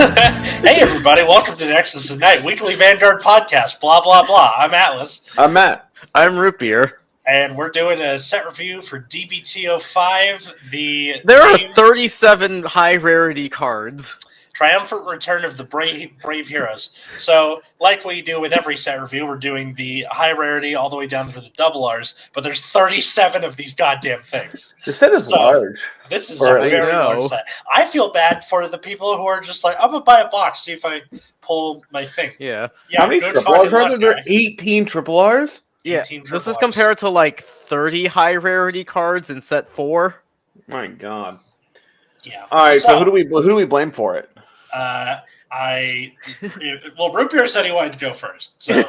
Hey everybody, welcome to Nexus Tonight, weekly Vanguard podcast, blah blah blah. I'm Atlas. I'm Matt. I'm Root Beer. And we're doing a set review for DBT05, There are 37 high rarity cards. Triumphant Return of the Brave Heroes. So, like we do with every set review, we're doing the high rarity all the way down to the double Rs, but there's 37 of these goddamn things. The set is large. This is a very large set. I feel bad for the people who are just like, I'm going to buy a box, see if I pull my thing. Yeah. How many triple Rs are there? There are 18 triple Rs? Yeah, this is compared to like 30 high rarity cards in set 4. My God. Yeah. All right, so who do we blame for it? Root Beer said he wanted to go first, so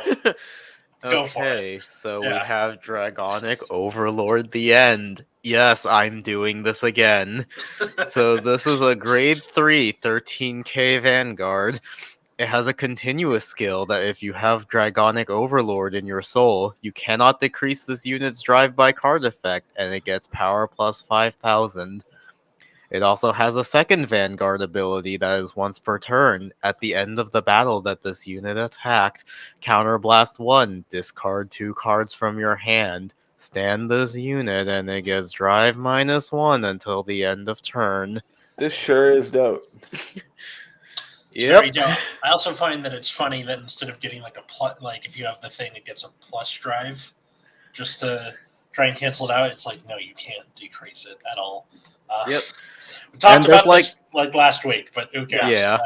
go for it. Okay, so we have Dragonic Overlord the End. Yes, I'm doing this again. So this is a grade 3 13k Vanguard. It has a continuous skill that if you have Dragonic Overlord in your soul, you cannot decrease this unit's drive by card effect, and it gets power plus 5,000. It also has a second Vanguard ability that is once per turn. At the end of the battle that this unit attacked, Counterblast 1, discard 2 cards from your hand, stand this unit, and it gets drive -1 until the end of turn. This sure is dope. Very dope. I also find that it's funny that instead of getting like a plus, like if you have the thing that gets a plus drive, just to try and cancel it out, it's like, no, you can't decrease it at all. We talked about this like last week, but who cares? Yeah.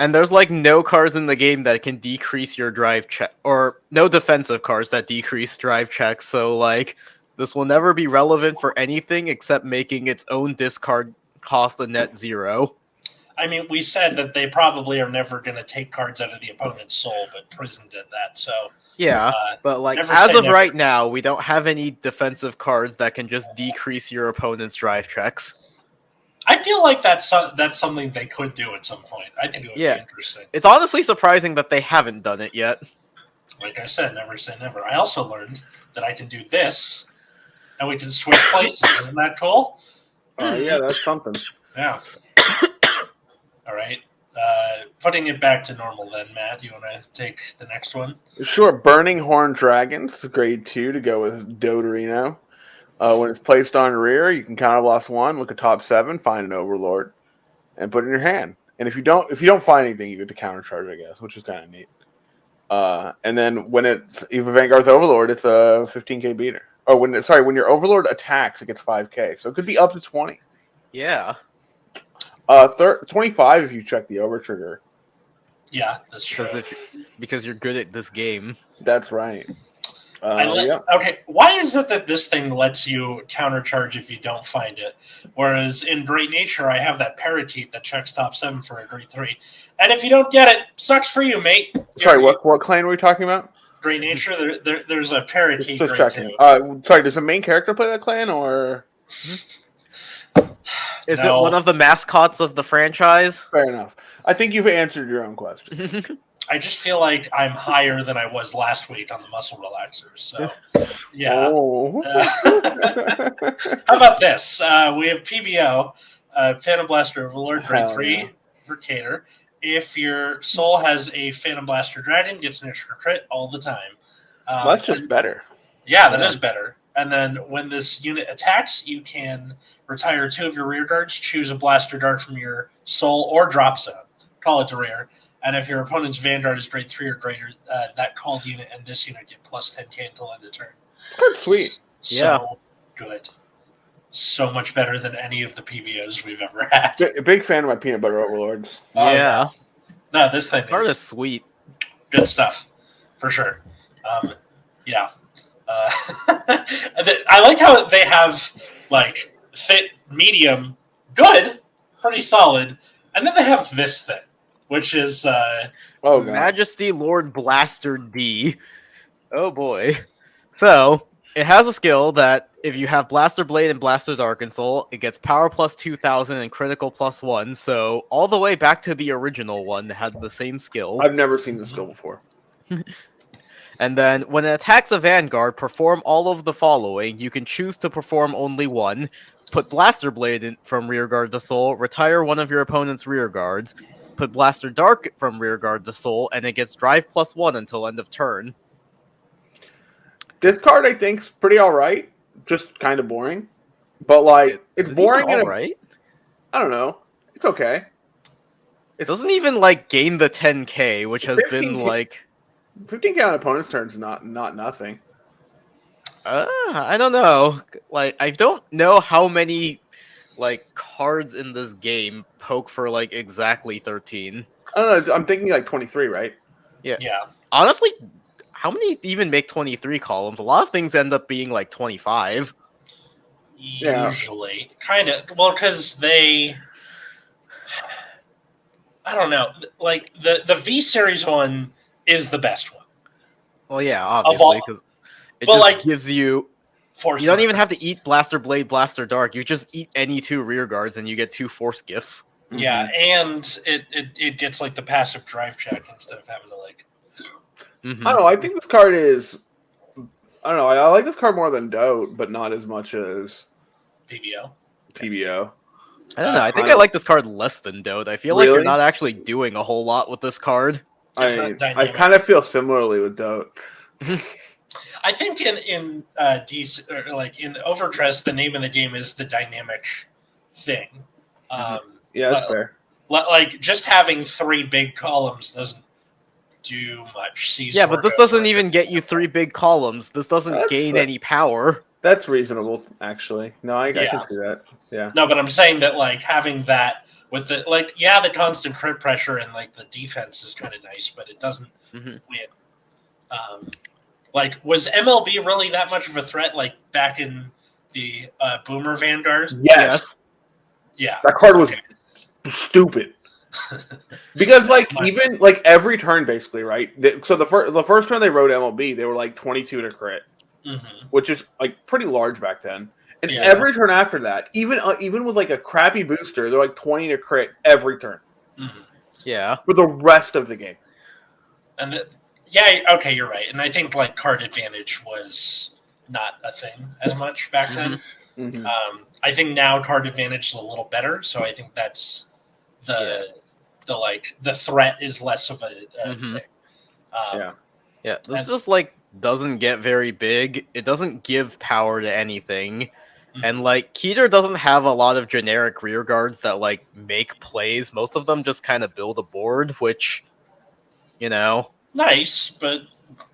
And there's like no cards in the game that can decrease your drive check, or no defensive cards that decrease drive checks. So like this will never be relevant for anything except making its own discard cost a net 0. I mean, we said that they probably are never going to take cards out of the opponent's soul, but Prison did that. So yeah, but like as of right now, we don't have any defensive cards that can just decrease your opponent's drive checks. I feel like that's something they could do at some point. I think it would be interesting. It's honestly surprising that they haven't done it yet. Like I said, never say never. I also learned that I can do this, and we can switch places. Isn't that cool? Yeah, that's something. Yeah. All right. Putting it back to normal then, Matt. You want to take the next one? Sure. Burning Horn Dragons, grade 2 to go with Dodorino. When it's placed on rear, you can counterblast 1, look at top 7, find an Overlord, and put it in your hand. And if you don't find anything, you get the counter charge, I guess, which is kind of neat. And then when it's even Vanguard's Overlord, it's a 15k beater. Oh, when your Overlord attacks, it gets 5k, so it could be up to 20. Yeah. 25 if you check the over trigger. Yeah, that's true. Because you're good at this game. That's right. Okay, why is it that this thing lets you countercharge if you don't find it? Whereas in Great Nature, I have that Parakeet that checks top 7 for a grade 3. And if you don't get it, sucks for you, mate. Sorry, what clan were we talking about? Great Nature, there's a Parakeet. Just checking. Sorry, does the main character play that clan, or... Is it one of the mascots of the franchise? Fair enough. I think you've answered your own question. I just feel like I'm higher than I was last week on the muscle relaxers. So, yeah. Oh. How about this? We have PBO, Phantom Blaster Overlord, grade 3 for Cater. If your soul has a Phantom Blaster Dragon, gets an extra crit all the time. That's just better. Yeah, that is better. And then when this unit attacks, you can retire 2 of your rear guards, choose a blaster dart from your soul or drop zone. Call it to rear. And if your opponent's Vanguard is grade 3 or greater, that called unit and this unit get plus 10k until end of turn. Good, sweet. So good. So much better than any of the PBOs we've ever had. A big fan of my Peanut Butter Overlords. Yeah. No, this thing is sweet. Good stuff. For sure. Yeah. I like how they have like fit, medium, good, pretty solid, and then they have this thing, which is Majesty Lord Blaster D. Oh boy. So it has a skill that if you have Blaster Blade and Blaster Dark Soul, it gets power plus 2,000 and critical plus 1. So all the way back to the original one that had the same skill. I've never seen this skill before. And then when it attacks a Vanguard, perform all of the following. You can choose to perform only one. Put Blaster Blade from rear guard to soul. Retire one of your opponent's rear guards. put Blaster Dark from rearguard to soul, and it gets drive +1 until end of turn. This card, I think, is pretty all right. Just kind of boring. But, like, it's boring in all a... right. I don't know. It's okay. It doesn't even, like, gain the 10k, which has been, 15K like... 15k on opponent's turns is not nothing. I don't know. Like, I don't know how many, like, cards in this game poke for, like, exactly 13. I don't know. I'm thinking, like, 23, right? Yeah. Yeah. Honestly, how many even make 23 columns? A lot of things end up being, like, 25. Yeah. Usually. Kind of. Well, because they... I don't know. Like, the V-Series one is the best one. Well, yeah, obviously, because it well, just like, gives you... You don't even have to eat Blaster Blade, Blaster Dark. You just eat any 2 rear guards, and you get 2 force gifts. Yeah, and it gets, like, the passive drive check instead of having to, like... Mm-hmm. I don't know. I think this card is... I don't know. I like this card more than Dote, but not as much as... PBO. I don't know. I think I like this card less than Dote. I feel like you're not actually doing a whole lot with this card. I kind of feel similarly with Dote. I think in in Overdress, the name of the game is the dynamic thing. Yeah, that's fair. Like, just having 3 big columns doesn't do much. Yeah, but this doesn't even get you 3 big columns. This doesn't gain any power. That's reasonable, actually. No, I can see that. Yeah. No, but I'm saying that, like, having that with the, like, the constant crit pressure and, like, the defense is kind of nice, but it doesn't win. Like, was MLB really that much of a threat, like, back in the Boomer Vanguard? Yes. Yeah. That card was stupid. Because, like, even, like, every turn, basically, right? So the first turn they wrote MLB, they were, like, 22 to crit, which is, like, pretty large back then. And every turn after that, even with, like, a crappy booster, they're, like, 20 to crit every turn. Yeah. For the rest of the game. And okay, you're right. And I think, like, card advantage was not a thing as much back then. I think now card advantage is a little better, so I think that's the threat is less of a thing. This just, like, doesn't get very big. It doesn't give power to anything. And, like, Keter doesn't have a lot of generic rear guards that, like, make plays. Most of them just kind of build a board, which, you know... Nice, but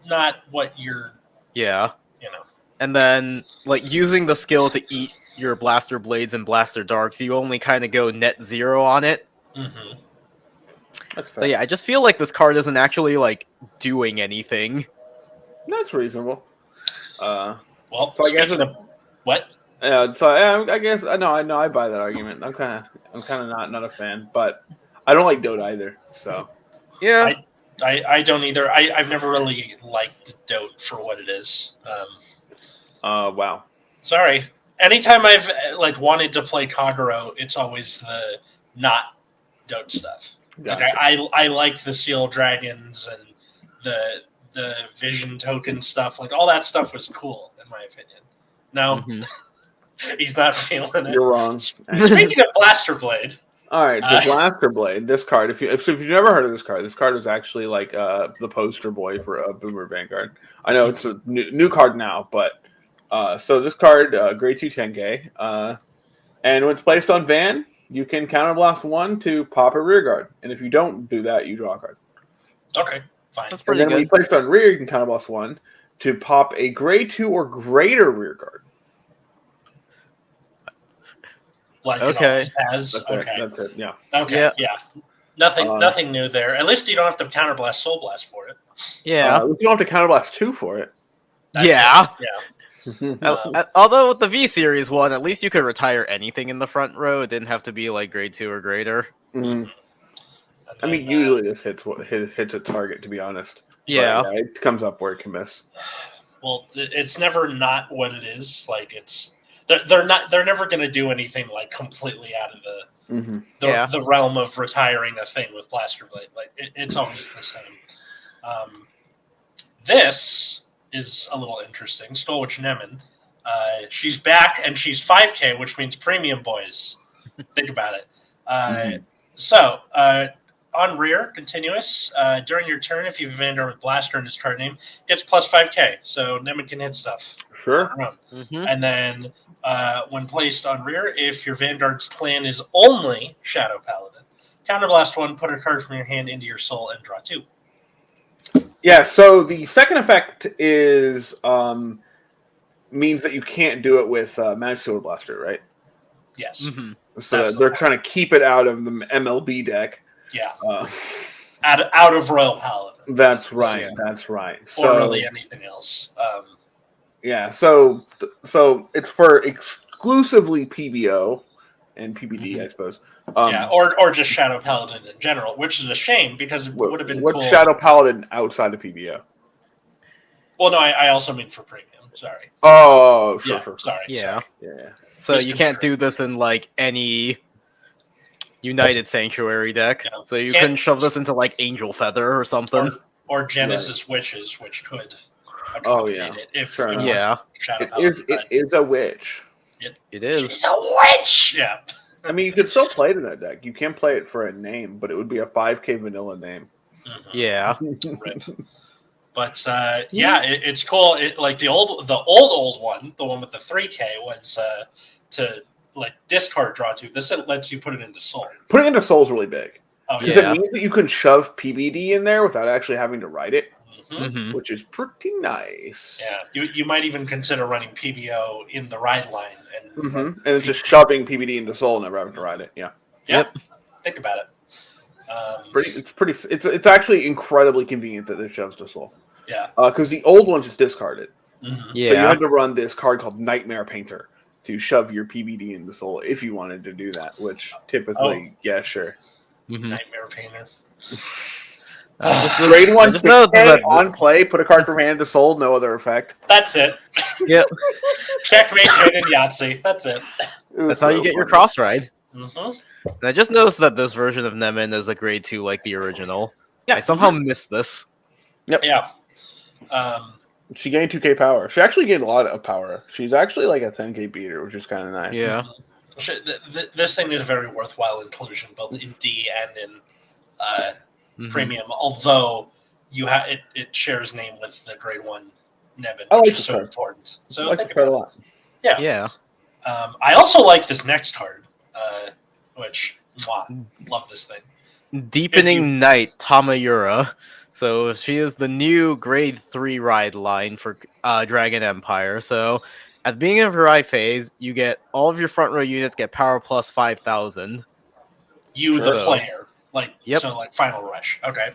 not what you're... Yeah. You know. And then, like, using the skill to eat your Blaster Blades and Blaster Darks, you only kind of go net 0 on it. That's fair. So, yeah, I just feel like this card isn't actually, like, doing anything. That's reasonable. Well, so I guess what? I guess I buy that argument. I'm kind of not a fan, but I don't like Dote either. So yeah, I don't either. I've never really liked Dote for what it is. Wow. Sorry. Anytime I've like wanted to play Kagero, it's always the not Dote stuff. Gotcha. Like I like the Seal Dragons and the Vision Token stuff. Like all that stuff was cool in my opinion. No, he's not feeling it. You're wrong. Speaking of Blaster Blade. All right, so Blaster Blade. This card, if you've never heard of this card was actually like the poster boy for Boomer Vanguard. I know it's a new card now, but so this card, grade 2 10K, and when it's placed on Van, you can counterblast 1 to pop a rear guard, and if you don't do that, you draw a card. Okay, fine. That's pretty and then good. when you place it on rear, you can counterblast 1 to pop a grade 2 or greater rear guard. Like okay. It has. That's it. Yeah. Okay. Yeah. Nothing new there. At least you don't have to counterblast Soul Blast for it. Yeah. You don't have to counterblast 2 for it. Yeah. Yeah. Although with the V Series one, at least you could retire anything in the front row. It didn't have to be like grade 2 or greater. Mm. I mean, usually this hits a target. To be honest. Yeah. But, it comes up where it can miss. Well, it's never not what it is. Like they're never going to do anything like completely out of the realm of retiring a thing with Blaster Blade. Like it's always the same. This is a little interesting. Stoichio Nemen. She's back and she's 5K, which means premium boys. Think about it. So on rear, continuous. During your turn, if you have Vanguard with Blaster in its card name, gets plus 5k. So Nemen can hit stuff. Sure. And then when placed on rear, if your Vanguard's clan is only Shadow Paladin, counterblast 1, put a card from your hand into your soul and draw 2. Yeah, so the second effect is means that you can't do it with Magic Sword Blaster, right? Yes. Mm-hmm. So they're trying to keep it out of the MLB deck. Yeah. Out of Royal Paladin. That's right. Yeah. That's right. Or really anything else. Yeah, so it's for exclusively PBO and PBD, I suppose. Or just Shadow Paladin in general, which is a shame because it would have been cool. Shadow Paladin outside the PBO? Well, no, I also mean for premium. Sorry. Oh, sure. Sorry. Yeah. Yeah. So you can't do this in like any United Sanctuary deck. No. So you couldn't shove this into like Angel Feather or something. Or Genesis Witches, which could accommodate it if sure. it Yeah. It is a witch. It is. She's a witch! Yeah. I mean, you could still play it in that deck. You can play it for a name, but it would be a 5k vanilla name. Mm-hmm. Yeah. Rip. But it's cool. Like the old one, the one with the 3k, was to like discard draw 2. This lets you put it into soul. Putting it into soul is really big Because it means that you can shove PBD in there without actually having to write it, which is pretty nice. Yeah, you might even consider running PBO in the ride line and it's just shoving PBD into soul, never having to write it. Yeah. Yep. Think about it. It's actually incredibly convenient that this shoves to soul. Yeah. Because the old one just discarded. Mm-hmm. Yeah. So you had to run this card called Nightmare Painter to shove your PBD into soul if you wanted to do that, which typically, yeah, sure. Nightmare Painter. Grade 1 just know that on play, put a card from hand to soul, no other effect. That's it. Yep. Checkmate, win, and Yahtzee. That's it. That's how you get your cross ride. Mm-hmm. And I just noticed that this version of Nemen is a grade 2 like the original. Yeah. I somehow missed this. Yep. Yeah. She gained 2k power. She actually gained a lot of power. She's actually like a 10k beater, which is kind of nice. Yeah. This thing is a very worthwhile inclusion, both in D and in premium. Although it shares name with the grade 1 Nemen, which is so important. So I like this card a lot. Yeah. Yeah. I also like this next card, which love this thing. Deepening Night Tamayura. So she is the new grade 3 ride line for Dragon Empire. So at the beginning of her ride phase, you get all of your front row units get power plus 5,000. The player. Yep. So like Final Rush. Okay.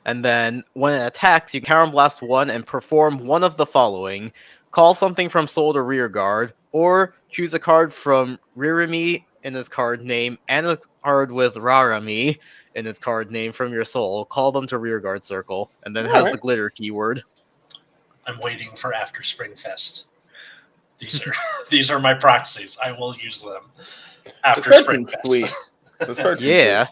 And then when it attacks, you counterblast 1 and perform one of the following. Call something from soul to rear guard, or choose a card from Ririmi in its card name and a card with Rarami in its card name from your soul. Call them to rear guard circle, and then it has the glitter keyword. I'm waiting for after Springfest. These are my proxies. I will use them after Springfest. Sweet. Yeah.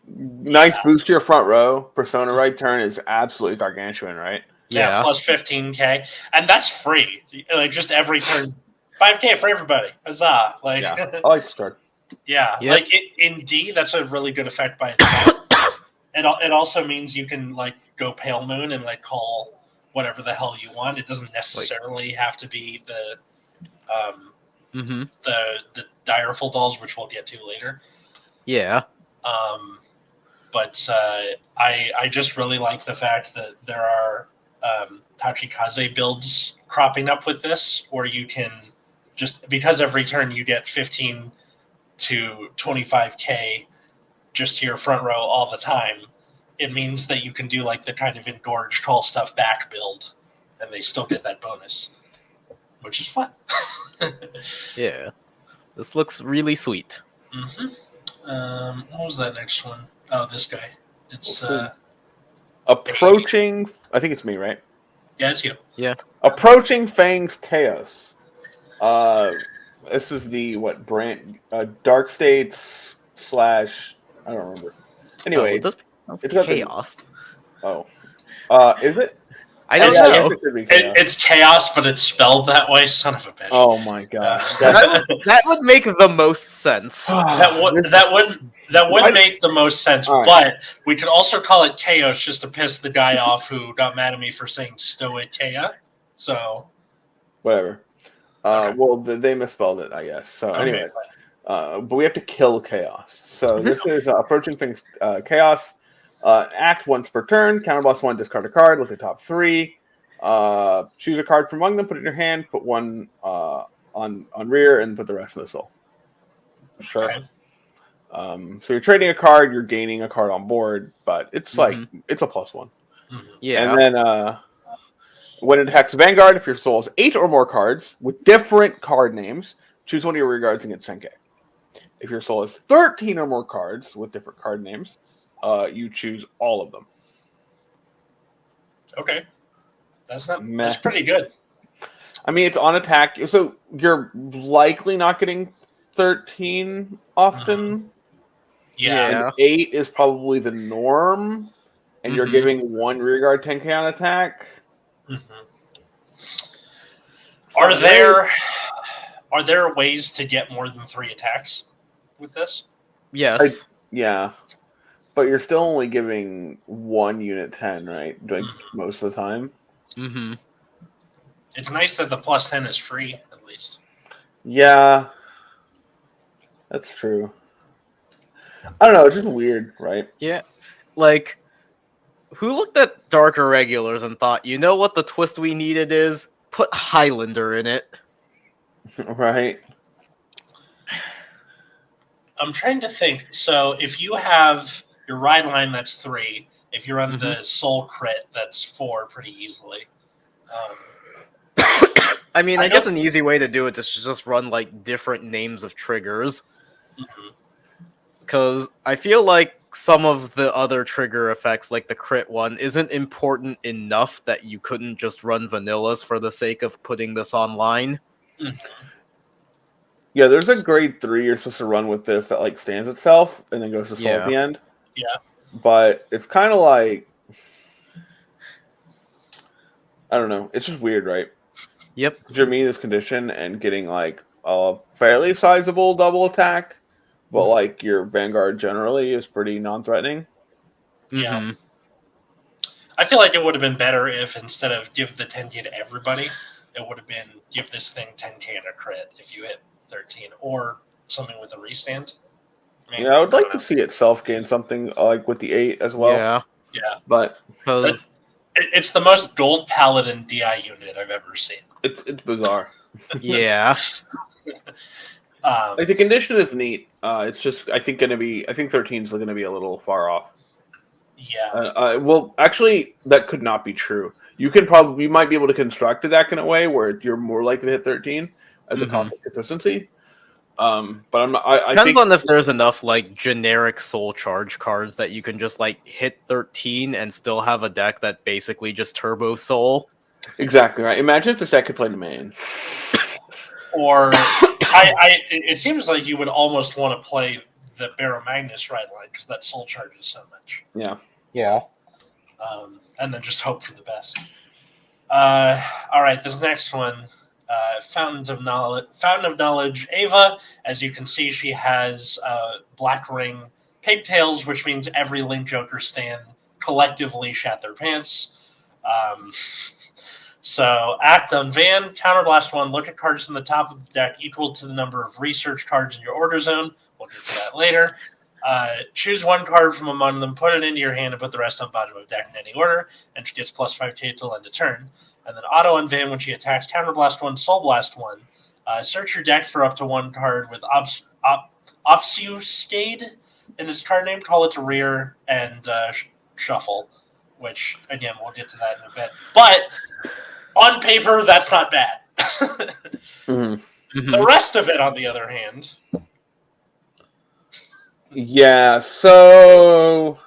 Nice boost to your front row. Persona right turn is absolutely gargantuan, right? Yeah, plus 15k, and that's free. Like just every turn, 5k for everybody. Huzzah! Like, I like this card. Yeah, like in D, that's a really good effect by itself. It also means you can like go Pale Moon and like call whatever the hell you want. It doesn't necessarily have to be the Direful Dolls, which we'll get to later. Yeah. But I just really like the fact that there are Tachikaze builds cropping up with this, where you can just, because every turn you get 15 to 25k just to your front row all the time, it means that you can do like the kind of engorged call stuff back build, and they still get that bonus, which is fun. Yeah. This looks really sweet. What was that next one? Oh, this guy. It's approaching. I think it's me, right? Yeah, it's you. Yeah. Approaching Fang's Chaos. This is the brand? Dark States / I don't remember. Anyway, it's got Chaos. is it? I don't Yeah, I guess know. it could be chaos. It's chaos, but it's spelled that way. Son of a bitch. Oh my gosh. That would make the most sense. That would make the most sense. All right. But we could also call it chaos just to piss the guy off who got mad at me for saying Stoichio. So Whatever. Okay. Well, they misspelled it, I guess. So, okay, anyways, but we have to kill chaos. So this is approaching things. Chaos. Act once per turn. Counterblast 1. Discard a card. Look at top 3. Choose a card from among them. Put it in your hand. Put one on rear, and put the rest in the soul. Sure. Okay. So you're trading a card. You're gaining a card on board, but it's like it's a +1. Yeah. And then when it attacks Vanguard, if your soul has 8 or more cards with different card names, choose one of your rear guards and get 10k. If your soul has 13 or more cards with different card names, you choose all of them. Okay. That's pretty good. I mean, it's on attack, so you're likely not getting 13 often. Yeah. And 8 is probably the norm, and you're giving one rear guard 10k on attack. Are there ways to get more than 3 attacks with this? Yes. Yeah. But you're still only giving one unit 10, right? Like most of the time. Mm-hmm. It's nice that the +10 is free, at least. Yeah. That's true. I don't know, it's just weird, right? Yeah. Like, who looked at Darker Regulars and thought, you know what the twist we needed is? Put Highlander in it. Right. I'm trying to think. So if you have your ride line, that's 3. If you're on the soul crit, that's 4 pretty easily. I mean, I guess an easy way to do it is to just run like different names of triggers. Because I feel like some of the other trigger effects, like the crit one, isn't important enough that you couldn't just run vanillas for the sake of putting this online. Yeah, there's a grade 3 you're supposed to run with this that like stands itself and then goes to soul at the end. Yeah. But it's kind of like, I don't know. It's just weird, right? Yep. You're me in this condition and getting like a fairly sizable double attack, but like your Vanguard generally is pretty non-threatening. Yeah. I feel like it would have been better if instead of give the 10k to everybody, it would have been give this thing 10k and a crit if you hit 13 or something with a restand. Yeah, I would like to see it self-gain something like with the 8 as well. Yeah. But it's the most gold paladin DI unit I've ever seen. It's bizarre. Yeah. Like the condition is neat. It's just I think 13 is going to be a little far off. Yeah. Well, actually, that could not be true. You might be able to construct a deck in a way where you're more likely to hit 13 as a cost of consistency. But I'm not. I Depends think on if there's enough like generic soul charge cards that you can just like hit 13 and still have a deck that basically just turbo soul. Exactly right. Imagine if this deck could play Nemen. Or it seems like you would almost want to play the Barrow Magnus ride line because that soul charges so much. Yeah. And then just hope for the best. All right, this next one, Fountain of Knowledge, Ava. As you can see, she has black ring pigtails, which means every Link Joker stan collectively shat their pants. So, act on Van, counterblast 1, look at cards from the top of the deck equal to the number of research cards in your order zone. We'll get to that later. Choose one card from among them, put it into your hand, and put the rest on bottom of deck in any order, and she gets plus 5k till end of turn. And then auto on Van when she attacks, counterblast 1, soul blast 1. Search your deck for up to one card with Obscated in its card name, call it to rear, and shuffle, which, again, we'll get to that in a bit. But on paper, that's not bad. The rest of it, on the other hand... Yeah, so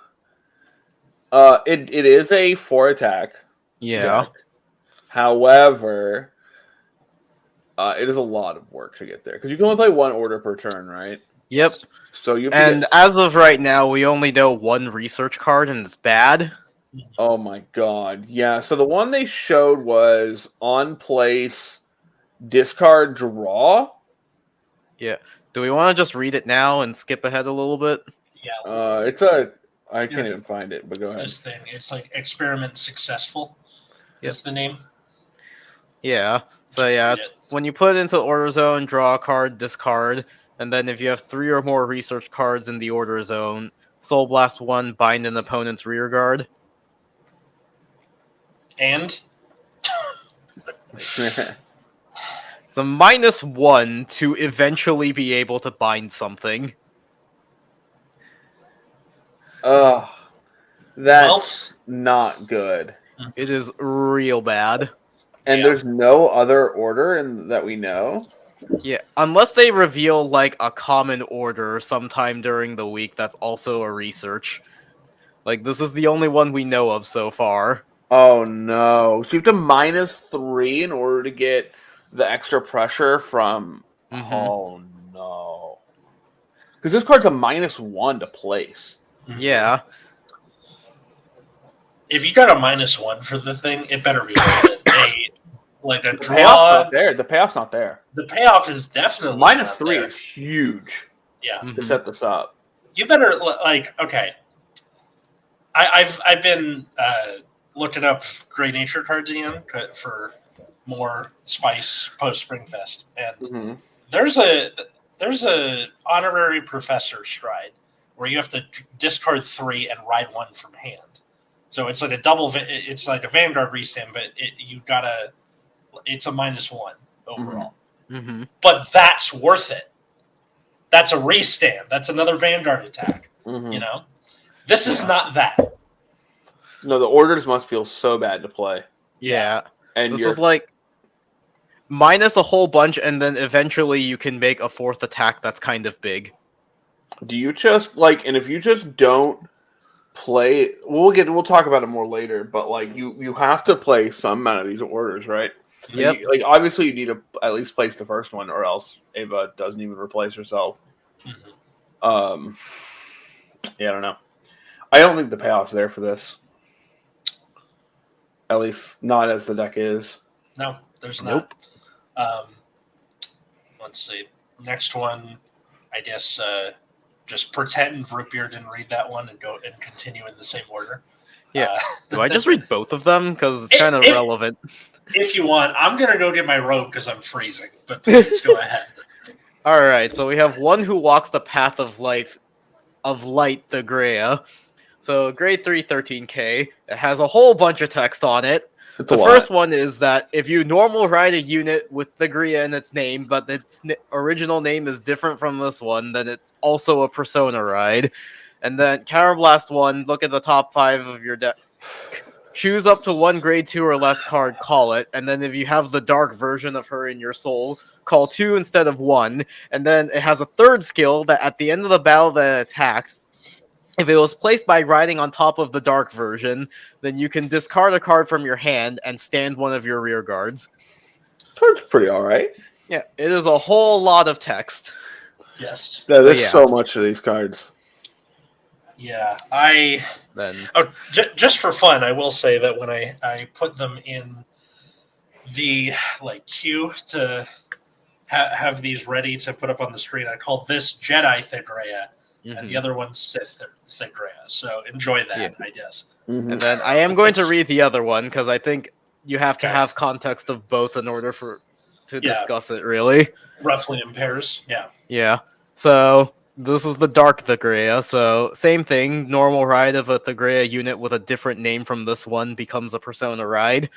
it is a 4 attack. Yeah. Deck. However, it is a lot of work to get there because you can only play one order per turn, right? Yep. So you as of right now, we only know one research card, and it's bad. Oh my god. Yeah, so the one they showed was on place, discard, draw. Yeah. Do we want to just read it now and skip ahead a little bit? Yeah. I can't even find it, but go ahead. This thing, it's like experiment successful. Yep. Is the name? Yeah. So Just yeah, read it's it. when you put it into order zone, draw a card, discard, and then if you have 3 or more research cards in the order zone, Soul Blast 1, bind an opponent's rear guard. And It's a -1 to eventually be able to bind something. Ugh. That's Well- not good. It is real bad. And Yeah. there's no other order that we know. Yeah, unless they reveal like a common order sometime during the week that's also a research. Like this is the only one we know of so far. Oh no. So you have to -3 in order to get the extra pressure from. Mhm. Oh no. Because this card's a -1 to place. Yeah. if you got a -1 for the thing, it better be worth it. Like a The payoff's draw. not there. The payoff's not there. The payoff is definitely -3 not there. is huge Yeah, to Mhm. set this up. you better like okay. I've been looking up Grey Nature cards again for more spice post Springfest, and Mm-hmm. there's a honorary professor stride where you have to discard 3 and ride 1 from hand. So it's like a double. It's like a Vanguard restand, but it's a -1 overall. Mm-hmm. But that's worth it. That's a restand. That's another Vanguard attack. Mm-hmm. You know, this is not that. No, the orders must feel so bad to play. Yeah. And This you're is like minus a whole bunch, and then eventually you can make a 4th attack that's kind of big. do you just like, and if you just don't play, we'll talk about it more later, but like you have to play some amount of these orders, right? Yep. Like obviously you need to at least place the first one, or else Ava doesn't even replace herself. Mhm. Yeah, I don't know. I don't think the payoff's there for this. At least not as the deck is. No, there's Nope. not. Let's see. Next one, I guess. Just pretend Rootbeer didn't read that one and go and continue in the same order. Yeah. Do I just read both of them? Because it's kind of relevant. If you want, I'm gonna go get my robe because I'm freezing. But please go ahead. Alright, so we have one who walks the path of light, the Gria. So grade 3, 13k. It has a whole bunch of text on it. It's The a lot. first one is that if you normal ride a unit with the Gria in its name, but its original name is different from this one, then it's also a Persona ride. And then Counterblast 1, look at the top 5 of your deck. Choose up to 1 grade 2 or less card, call it. And then if you have the dark version of her in your soul, call 2 instead of 1. And then it has a third skill that at the end of the battle that it attacked, if it was placed by riding on top of the dark version, then you can discard a card from your hand and stand one of your rear guards. Card's pretty alright. Yeah, it is a whole lot of text. Yes. Yeah, there's yeah. so much of these cards. Yeah. Then Just for fun, I will say that when I put them in the queue to have these ready to put up on the screen, I called this Jedi Thigrea. And the other one's Sith Thigrea. So enjoy that, Yeah. I guess. Mm-hmm. And then I am going to read the other one because I think you have to Okay. have context of both in order to Yeah. discuss it, really. Roughly in pairs. Yeah. Yeah. So this is the Dark Thigrea. So same thing. Normal ride of a Thigrea unit with a different name from this one becomes a Persona ride.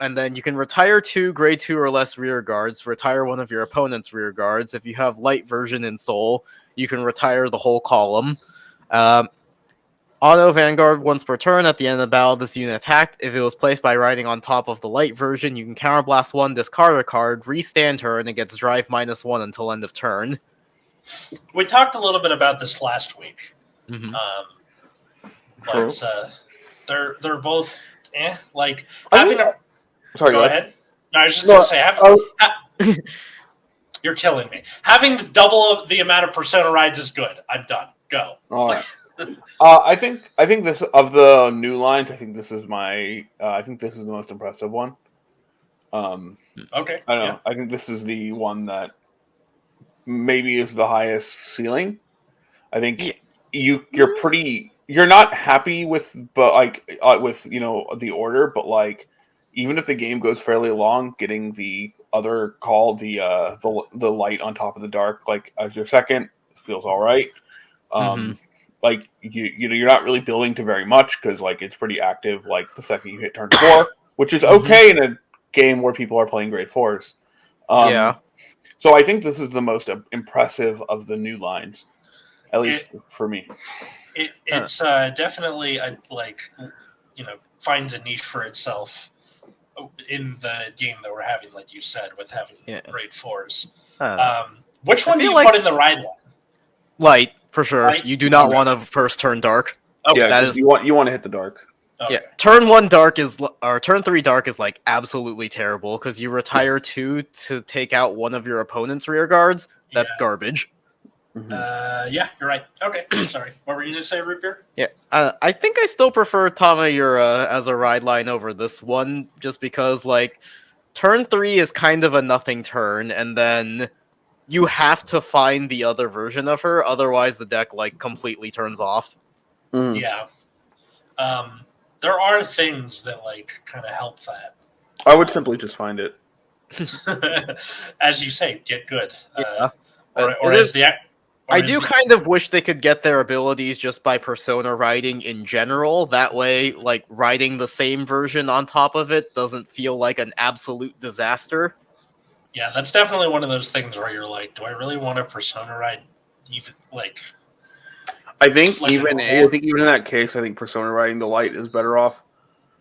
And then you can retire 2 grade 2 or less rear guards. Retire one of your opponent's rear guards. If you have light version in Soul, you can retire the whole column. Auto Vanguard once per turn. At the end of the battle, this unit attacked. If it was placed by riding on top of the light version, you can counterblast 1, discard a card, restand her, and it gets drive -1 until end of turn. We talked a little bit about this last week. Mm-hmm. But they're both like I having think- a Sorry, go ahead. No, I was just No, gonna say you're killing me. Having double the amount of Persona rides is good. I'm done. Go. All right. I think this of the new lines. I think this is my. I think this is the most impressive one. Okay. I don't Yeah. know. I think this is the one that maybe is the highest ceiling. I think Yeah. you're pretty. You're not happy with, but with the order, but like even if the game goes fairly long, getting the other call the light on top of the dark like as your second feels all right. Mhm. Like you're not really building to very much because like it's pretty active. Like the second you hit turn 4, which is okay in a game where people are playing grade 4s. Yeah. So I think this is the most impressive of the new lines, at least for me. It's definitely finds a niche for itself in the game that we're having, like you said, with having grade 4s. Which one do you put in the ride line? Light, for sure. Light? You do not want to first turn dark. Okay. Yeah, that is, you want to hit the dark. Okay. Yeah, turn 1 dark turn 3 dark is like absolutely terrible because you retire 2 to take out one of your opponent's rear guards. That's garbage. Yeah, you're right. Okay, sorry. What were you going to say, Root Beer? Yeah, I think I still prefer Tamayura as a ride line over this one, just because like turn 3 is kind of a nothing turn, and then you have to find the other version of her, otherwise the deck like completely turns off. Yeah. There are things that like kind of help that. I would simply just find it. As you say, get good. Yeah. I do kind of wish they could get their abilities just by persona writing in general. That way, like, writing the same version on top of it doesn't feel like an absolute disaster. Yeah, that's definitely one of those things where you're like, do I really want to persona write even, like... I think even in that case, I think persona writing the light is better off.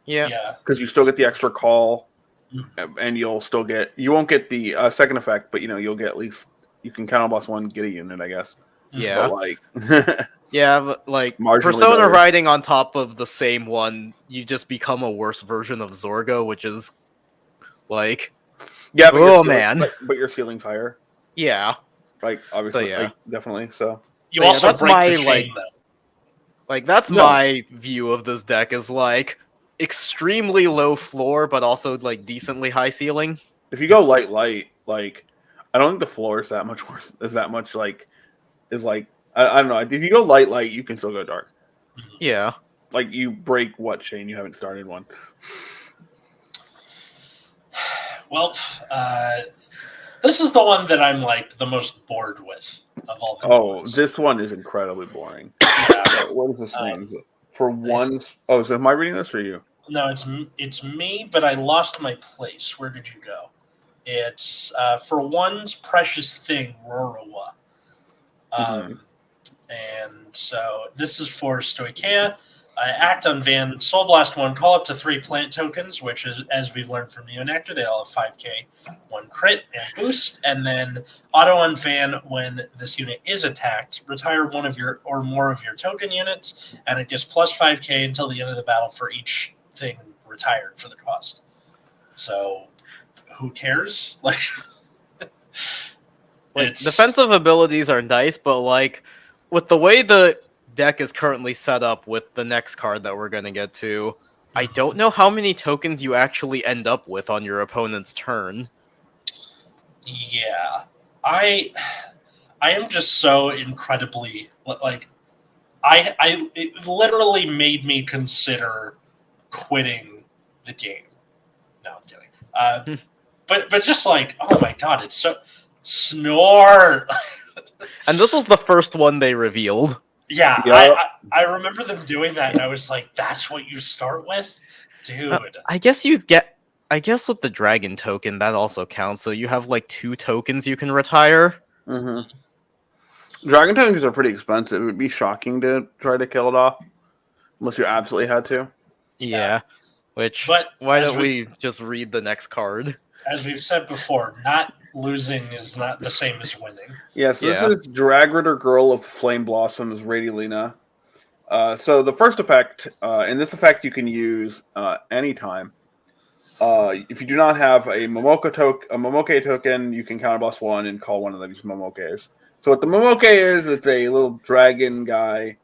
Yeah. Because you still get the extra call, and you won't get the second effect, but you'll get at least, you can count on boss 1, get a unit, I guess. Yeah. But like... yeah, but like persona writing on top of the same one, you just become a worse version of Zorgo, which is like, yeah, but but your ceiling's higher. Yeah, like obviously, like, definitely. So you also that's break my the chain, that's my view of this deck is like extremely low floor, but also like decently high ceiling. If you go light, like I don't think the floor is that much worse. Is that much like I don't know. If you go light, you can still go dark. Yeah. Like you break what chain? You haven't started one. Well, this is the one that I'm like the most bored with of all the ones. This one is incredibly boring. Yeah. What is this thing? For one, so am I reading this or you? No, it's me, but I lost my place. Where did you go? It's for one's precious thing, Rorowa. And so this is for Stoichio. Act on Van, Soul Blast 1, call up to 3 plant tokens, which is, as we've learned from Neonectar, they all have 5k, 1 crit and boost, and then auto on Van when this unit is attacked, retire one of your or more of your token units, and it gets plus 5k until the end of the battle for each thing retired for the cost. So, who cares? Like defensive abilities are nice, but like with the way the deck is currently set up with the next card that we're going to get to, I don't know how many tokens you actually end up with on your opponent's turn. Yeah. I am just so incredibly like it literally made me consider quitting the game. No, I'm kidding. But just like, oh my god, it's so snore. And this was the first one they revealed. Yeah, I remember them doing that, and I was like, "That's what you start with, dude." I guess with the dragon token that also counts. So you have like 2 tokens you can retire. Dragon tokens are pretty expensive. It would be shocking to try to kill it off, unless you absolutely had to. Yeah. Why don't we just read the next card? As we've said before, not losing is not the same as winning. Yes, this is Dragritter Girl of Flame Blossoms, Radelina. So the first effect, and this effect you can use anytime. If you do not have a Momoke token, you can counterblast 1 and call one of these Momokes. So what the Momoke is, it's a little dragon guy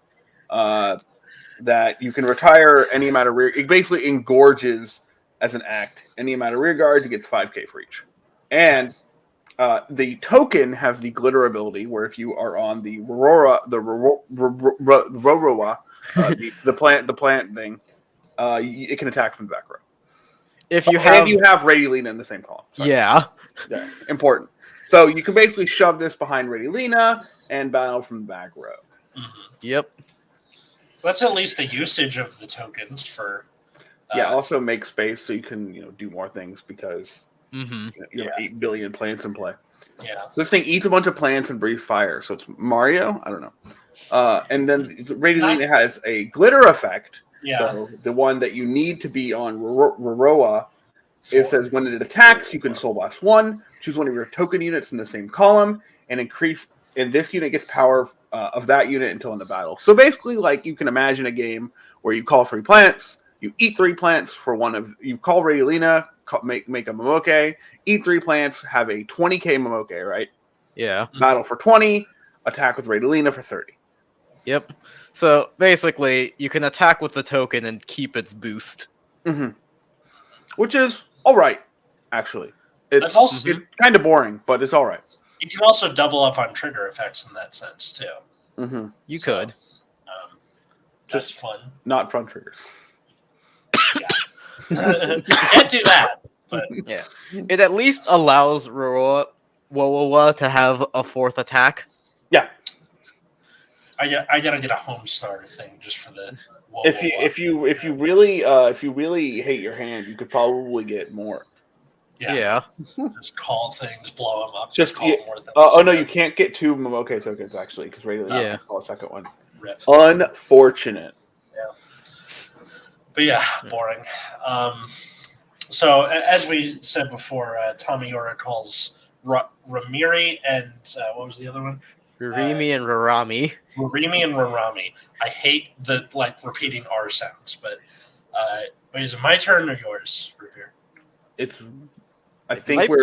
that you can retire any amount of rear. It basically engorges as an act any amount of rear guards. It gets 5k for each, and the token has the glitter ability, where if you are on the Roroa, the plant thing, it can attack from the back row. If you have, and you have Radelina in the same column. Sorry. Yeah, Important. So you can basically shove this behind Radelina and battle from the back row. Mm-hmm. Yep. So that's at least a usage of the tokens for. Also make space so you can do more things because you have 8 billion plants in play. Yeah. So this thing eats a bunch of plants and breathes fire. So it's Mario. I don't know. And then Radelina has a glitter effect. Yeah. So the one that you need to be on Roroa. It says when it attacks, you can Soul Blast 1, choose one of your token units in the same column, and increase. And this unit gets power of that unit until end of battle. So basically, like you can imagine a game where you call 3 plants, you eat 3 plants for one of. You call Radelina, make a Momoke, eat 3 plants, have a 20k Momoke, right? Yeah. Battle for 20, attack with Radelina for 30. Yep. So basically, you can attack with the token and keep its boost. Mm-hmm. Which is all right, actually. It's kind of boring, but it's all right. You can also double up on trigger effects in that sense too. Mm-hmm. You could. Just fun. Not front triggers. Can't do that. But yeah, it at least allows Wowowa to have a 4th attack. Yeah. I gotta get a home starter thing just for the. If you really hate your hand, you could probably get more. Yeah. Just call things, blow them up. Just call more things. no, you can't get 2 Momoke tokens actually because Radelina call a second one. Rip. Unfortunate. Yeah. But yeah, boring. So as we said before, Tamayura calls Ramiri and what was the other one? Rurimi and Rarami. Rurimi and Rarami. I hate the repeating R sounds, but wait, is it my turn or yours, Revere? It's. I think we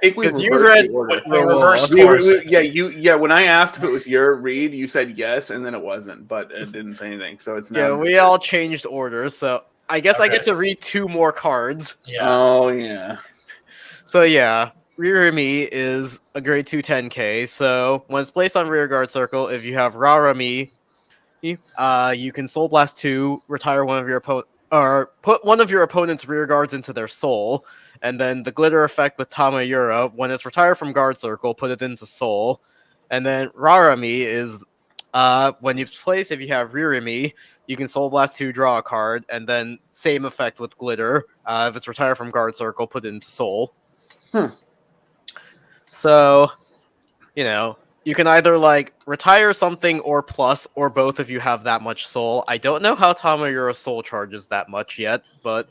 because you read reverse. When I asked if it was your read, you said yes, and then it wasn't, but it didn't say anything. So it's now. Yeah, we all changed orders, so I guess I get to read 2 more cards. Yeah. Oh yeah. So yeah. Ririmi is a grade 2 10k, so when it's placed on rearguard circle, if you have Rarami, you can Soul Blast 2, retire one of your or put one of your opponent's rear guards into their soul, and then the glitter effect with Tamayura, when it's retired from guard circle, put it into soul, and then Rarami is when you place, if you have Ririmi, you can Soul Blast 2, draw a card, and then same effect with glitter. If it's retired from guard circle, put it into soul. So, you can either retire something or plus, or both if you have that much soul. I don't know how Tamayura's soul charges that much yet, but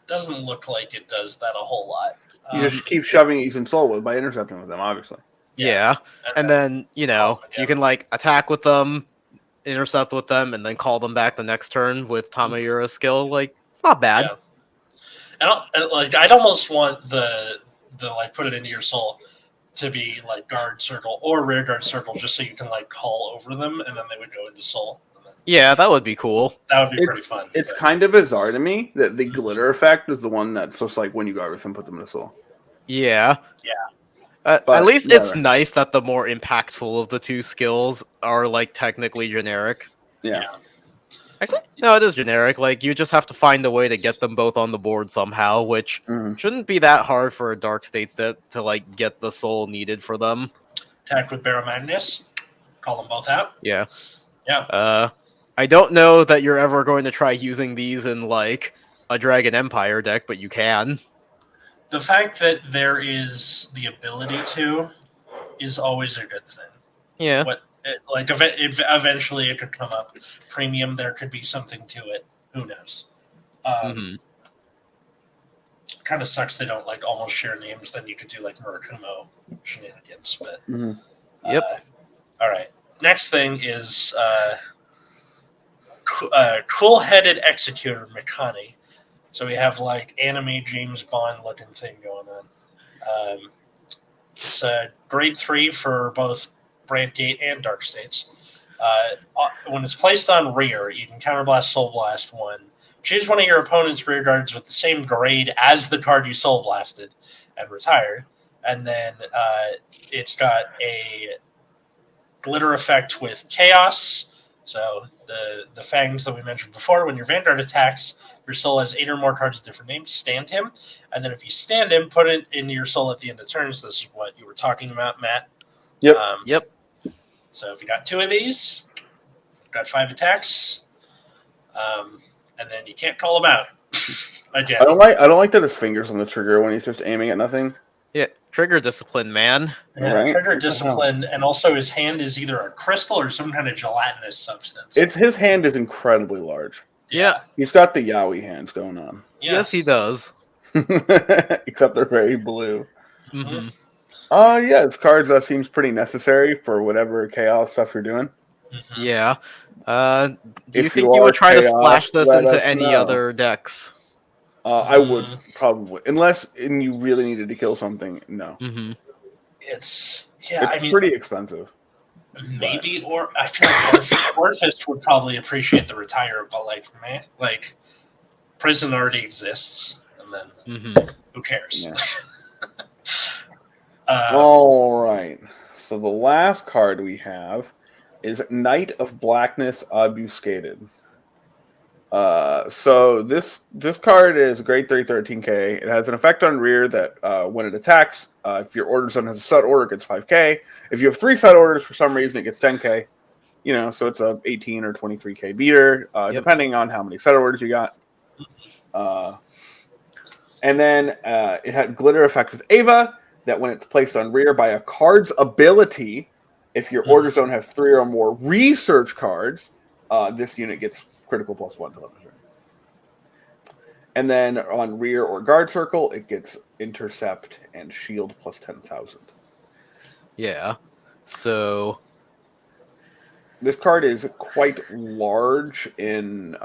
doesn't look like it does that a whole lot. You just keep shoving these in soul by intercepting with them, obviously. Yeah. And then, you can attack with them, intercept with them, and then call them back the next turn with Tamayura's skill. It's not bad. Yeah. I'd almost want the put it into your soul to be guard circle or rear guard circle, just so you can call over them and then they would go into soul. Yeah, that would be cool. That would be pretty fun. It's kind of bizarre to me that the glitter effect is the one that's just when you guard with them, put them in the soul. Yeah. Yeah. At least it's nice that the more impactful of the 2 skills are technically generic. Yeah. Actually, no, it is generic. You just have to find a way to get them both on the board somehow, which shouldn't be that hard for a Dark States to get the soul needed for them. Attack with Barrow Magnus. Call them both out. Yeah. Yeah. I don't know that you're ever going to try using these in a Dragon Empire deck, but you can. The fact that there is the ability to is always a good thing. Yeah. Eventually it could come up. Premium, there could be something to it. Who knows? Kind of sucks they don't almost share names. Then you could do Murakumo shenanigans. But yep. All right. Next thing is cool-headed Executor Makani. So we have anime James Bond looking thing going on. It's a grade 3 for both Brandgate and Dark States. When it's placed on rear, you can counterblast Soul Blast 1. Choose one of your opponent's rear guards with the same grade as the card you Soul Blasted and retire. And then it's got a glitter effect with Chaos. So the Fangs that we mentioned before, when your Vanguard attacks, your soul has 8 or more cards with different names. Stand him. And then if you stand him, put it in your soul at the end of turns. This is what you were talking about, Matt. Yep. Yep. So if you got 2 of these, got 5 attacks, and then you can't call them out again. I don't like that his fingers on the trigger when he's just aiming at nothing. Yeah. Trigger discipline, man. Yeah, Right. Trigger discipline, and also his hand is either a crystal or some kind of gelatinous substance. His hand is incredibly large. Yeah. He's got the yaoi hands going on. Yeah. Yes, he does. Except they're very blue. Mm-hmm. Yeah, this card seems pretty necessary for whatever chaos stuff you're doing. Mm-hmm. Yeah. Do you If think you you are would try to chaos, splash this let us into any know. other decks? I would probably, unless you really needed to kill something. No, Mm-hmm. It's pretty expensive. Maybe, or I feel like Orfist would probably appreciate the retire, but like prison already exists, and then who cares? Yeah. Uh, All right. So the last card we have is Knight of Blackness Obfuscated. So this card is a grade 3 13k. It has an effect on rear that when it attacks, if your order zone has a set order, it gets 5k. If you have 3 set orders for some reason, it gets 10k. So it's a 18 or 23k beater, depending on how many set orders you got. And then it had glitter effect with Ava, that when it's placed on rear by a card's ability, if your order zone has 3 or more research cards, this unit gets critical +1 to leverage. And then on rear or guard circle, it gets intercept and shield +10,000. Yeah. So this card is quite large in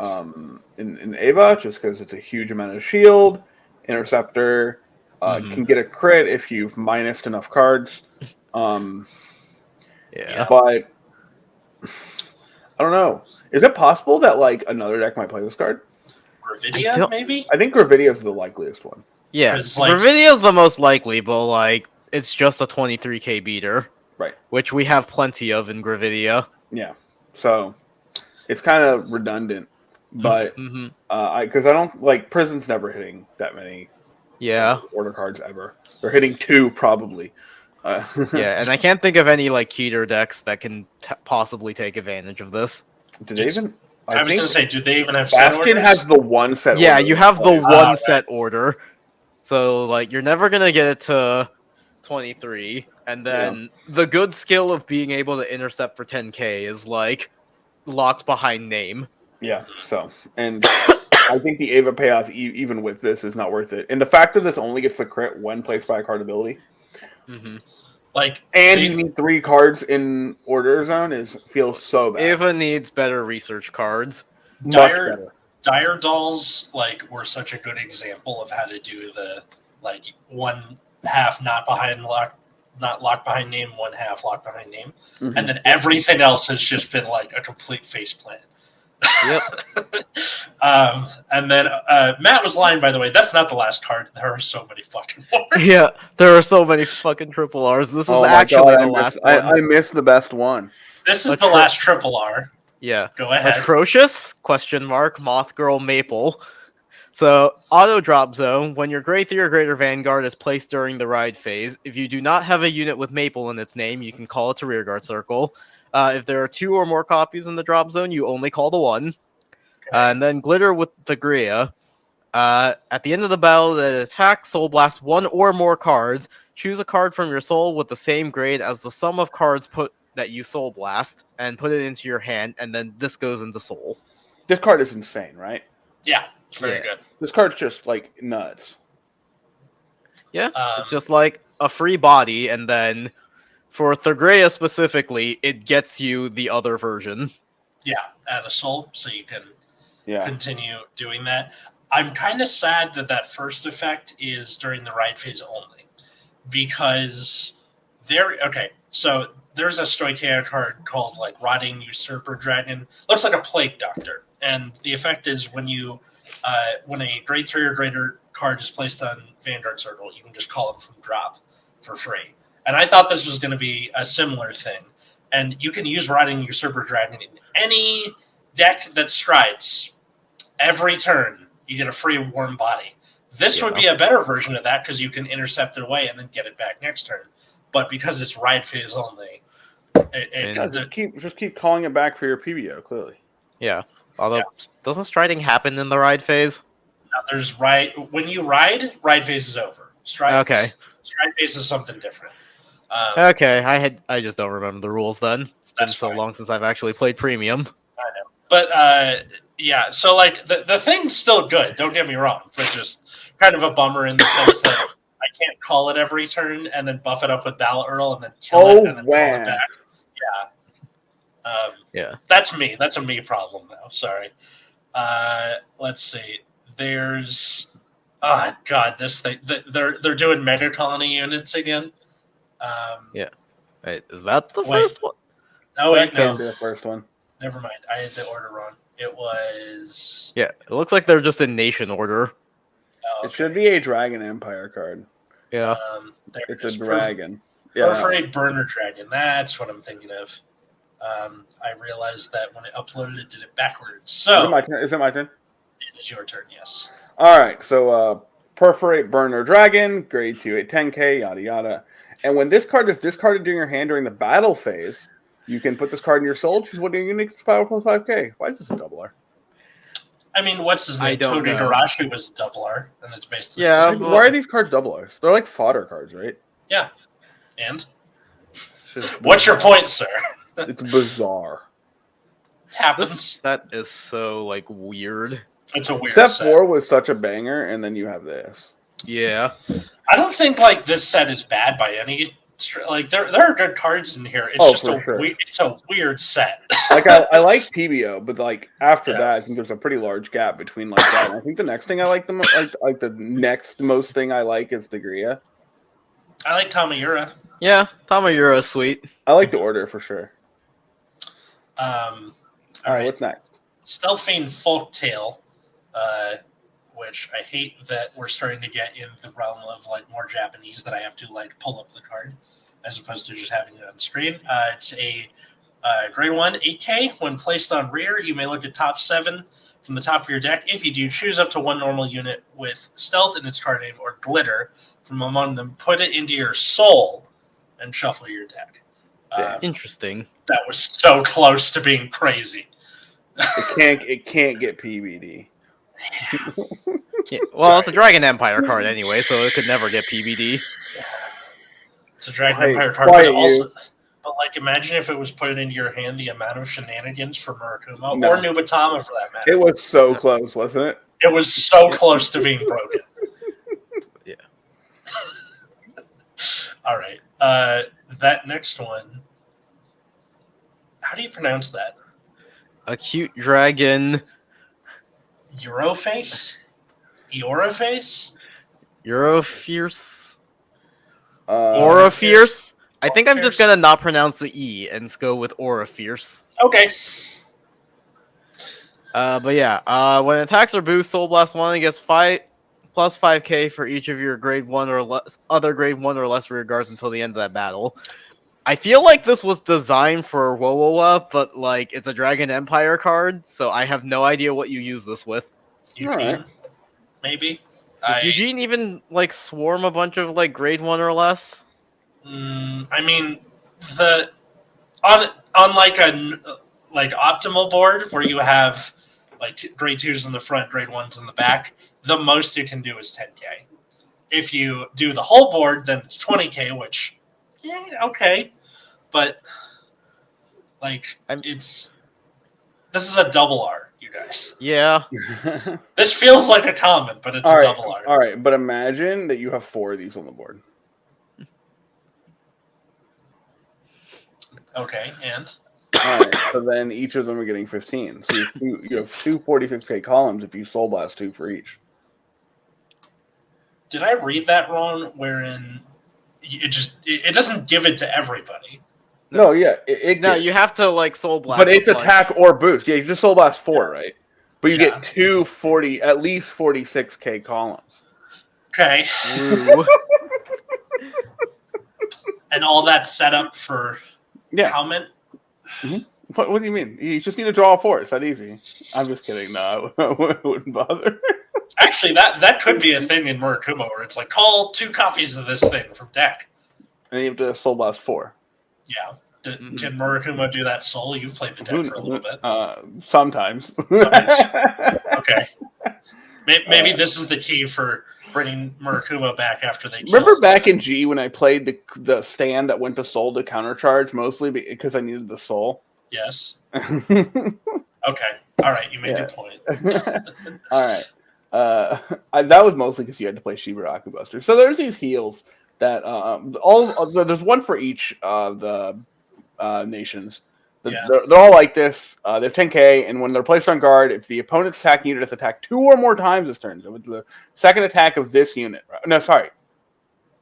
Ava, just because it's a huge amount of shield. Interceptor can get a crit if you've minused enough cards. Yeah. But I don't know. Is it possible that another deck might play this card? Gravidia, maybe? I think Gravidia is the likeliest one. Yeah. 'Cause, Gravidia is the most likely, but it's just a 23k beater. Right. Which we have plenty of in Gravidia. Yeah. So it's kind of redundant. But because I don't Prison's never hitting that many order cards ever. They're hitting 2 probably. Yeah, and I can't think of any Keter decks that can possibly take advantage of this. Do they even? I was going to say, do they even have Bastion set orders? has the 1 set. Yeah, order. you have the one set order. So you're never gonna get it to 23, and then the good skill of being able to intercept for 10k is locked behind name. Yeah. So and I think the Ava payoff, even with this, is not worth it. And the fact that this only gets the crit when placed by a card ability, and you need 3 cards in order zone feels so bad. Ava needs better research cards. Much better. Dire Dolls were such a good example of how to do the one half not locked behind name, one half locked behind name, and then everything else has just been a complete faceplant. Yep. And then Matt was lying, by the way. That's not the last card. There are so many fucking more. Yeah, there are so many fucking triple R's. This is actually the last one. I missed the best one. This is the last triple R. Yeah. Go ahead. Atrocious? ? Moth Girl Maple. So, auto drop zone. When your grade 3 or greater Vanguard is placed during the ride phase, if you do not have a unit with Maple in its name, you can call it to rearguard circle. If there are 2 or more copies in the drop zone, you only call the 1. Okay. And then glitter with the Gria. At the end of the battle that attacks, soul blast 1 or more cards. Choose a card from your soul with the same grade as the sum of cards that you soul blast, and put it into your hand, and then this goes into soul. This card is insane, right? Yeah, it's very good. This card's just nuts. Yeah, it's just a free body, and then for Thagrea specifically, it gets you the other version. Yeah, add a soul, so you can continue doing that. I'm kind of sad that first effect is during the ride phase only, because so there's a Stoichio card called like Rotting Usurper Dragon. Looks like a Plague Doctor, and the effect is when a grade 3 or greater card is placed on Vanguard Circle, you can just call it from drop for free. And I thought this was going to be a similar thing. And you can use Rotting Usurper Dragon in any deck that strides. Every turn, you get a free Warm Body. This would be a better version of that because you can intercept it away and then get it back next turn. But because it's ride phase only, just keep calling it back for your PBO, clearly. Yeah. Although, doesn't striding happen in the ride phase? No, there's when you ride phase is over. Stride phase is something different. Okay, I just don't remember the rules then. It's been so long since I've actually played Premium. I know. But, yeah, so, like, the thing's still good, don't get me wrong, but just kind of a bummer in the sense that I can't call it every turn and then buff it up with Battle Earl and then kill it and then call it back. Yeah. That's me. That's a me problem, though. Sorry. Let's see. There's... Oh, God, this thing. They're doing Mega Colony units again. Wait, is that the first one? No, wait, no. The first one. Never mind. I had the order wrong. It was... Yeah, it looks like they're just in nation order. Oh, okay. It should be a Dragon Empire card. Yeah. It's a dragon. Perforate Burner Dragon. That's what I'm thinking of. I realized that when I uploaded it, did it backwards. So Is it my turn? It is your turn, yes. All right. So Perforate Burner Dragon, grade 2 at 10k, yada yada. And when this card is discarded during your hand during the battle phase, you can put this card in your soul. Choose what unique power plus 5k. Why is this a double R? I mean, what's his name? Togi Darashi was double R, and it's based on... Yeah, why are these cards double Rs? They're like fodder cards, right? Yeah. And? What's your point, sir? It's bizarre. It happens. That is so, like, weird. It's a weird Set set. 4 was such a banger, and then you have this. Yeah. I don't think, like, this set is bad by any... Like, there are good cards in here. It's it's a weird set. Like, I like PBO, but, like, after that, I think there's a pretty large gap between, like, that. And I think the next thing I like the most, like the next most thing I like is the Gria. I like Tamayura. Yeah, Tamayura is sweet. I like the order for sure. All right, what's next? Stealthfiend Folktale, which I hate that we're starting to get in the realm of like more Japanese that I have to like pull up the card as opposed to just having it on screen. It's a grade 1 8k. When placed on rear, you may look at top 7 from the top of your deck. If you do, choose up to one normal unit with stealth in its card name or glitter from among them, put it into your soul, and shuffle your deck. Interesting. That was so close to being crazy. It can't get PBD. Yeah, well, it's a Dragon Empire card anyway, so it could never get PBD. It's a Dragon Empire card, but also... But, like, imagine if it was put into your hand, the amount of shenanigans for Murakuma, or Nubatama for that matter. It was so close, wasn't it? It was so close to being broken. Yeah. All right. That next one... How do you pronounce that? Acute Dragon... Euroface? Euroface? Eurofierce? Aurafierce? I think I'm just gonna not pronounce the E and go with Aurafierce. Okay. But yeah, when attacks are boost, Soul Blast 1 gets 5 plus 5k for each of your grade 1 or less other grade 1 or less rear guards until the end of that battle. I feel like this was designed for Wowowa, but like it's a Dragon Empire card, so I have no idea what you use this with. Eugene, maybe. Does Eugene even like swarm a bunch of like grade 1 or less? I mean, on like a optimal board where you have like grade 2s in the front, grade 1s in the back, the most you can do is 10k. If you do the whole board, then it's 20k, which okay, but like this is a double R, you guys. Yeah. This feels like a common, but it's a double R. All right, but imagine that you have 4 of these on the board. Okay, and? All right, so then each of them are getting 15. So you have 2 46k columns if you Soul Blast 2 for each. Did I read that wrong? Wherein it doesn't give it to everybody. No, yeah, it No, gets. you have to like soul blast. But it's with, like, attack or boost. Yeah, you just soul blast 4, right? But you Yeah. get two 40, at least 46k columns. Okay. Woo. Mm-hmm. And all that set up for how many? What do you mean? You just need to draw a 4. It's that easy. I'm just kidding. No, I wouldn't bother. Actually, that could be a thing in Murakumo where it's like, call 2 copies of this thing from deck. And you have to soul blast 4. Yeah. Can Murakumo do that soul? You've played the deck for a little bit. Sometimes. Okay. Maybe this is the key for bringing Murakumo back after they Remember killed back in G when I played the stand that went to soul to countercharge, mostly because I needed the soul? Yes. Okay. All right. You made your point. All right. That was mostly because you had to play Shibuyaku Buster. So there's these heals that there's one for each of the nations. They're all like this. They have 10k, and when they're placed on guard, if the opponent's attacking unit has attacked 2 or more times this turn, so it's the second attack of this unit. No, sorry.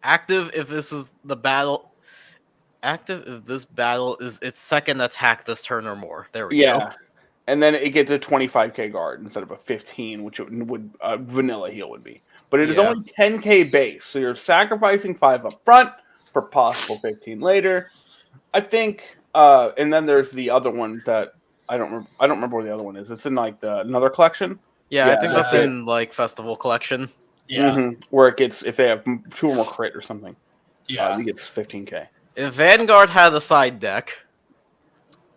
Active if this is the battle. Active if this battle is its second attack this turn or more. There we go. And then it gets a 25k guard instead of a 15, which it would vanilla heal would be. But it is only 10k base, so you're sacrificing 5 up front for possible 15 later. I think, and then there's the other one that I don't remember where the other one is. It's in like another collection. Yeah, I think that's in like Festival Collection. Yeah, where it gets if they have 2 or more crit or something. Yeah, it gets 15k. If Vanguard had a side deck.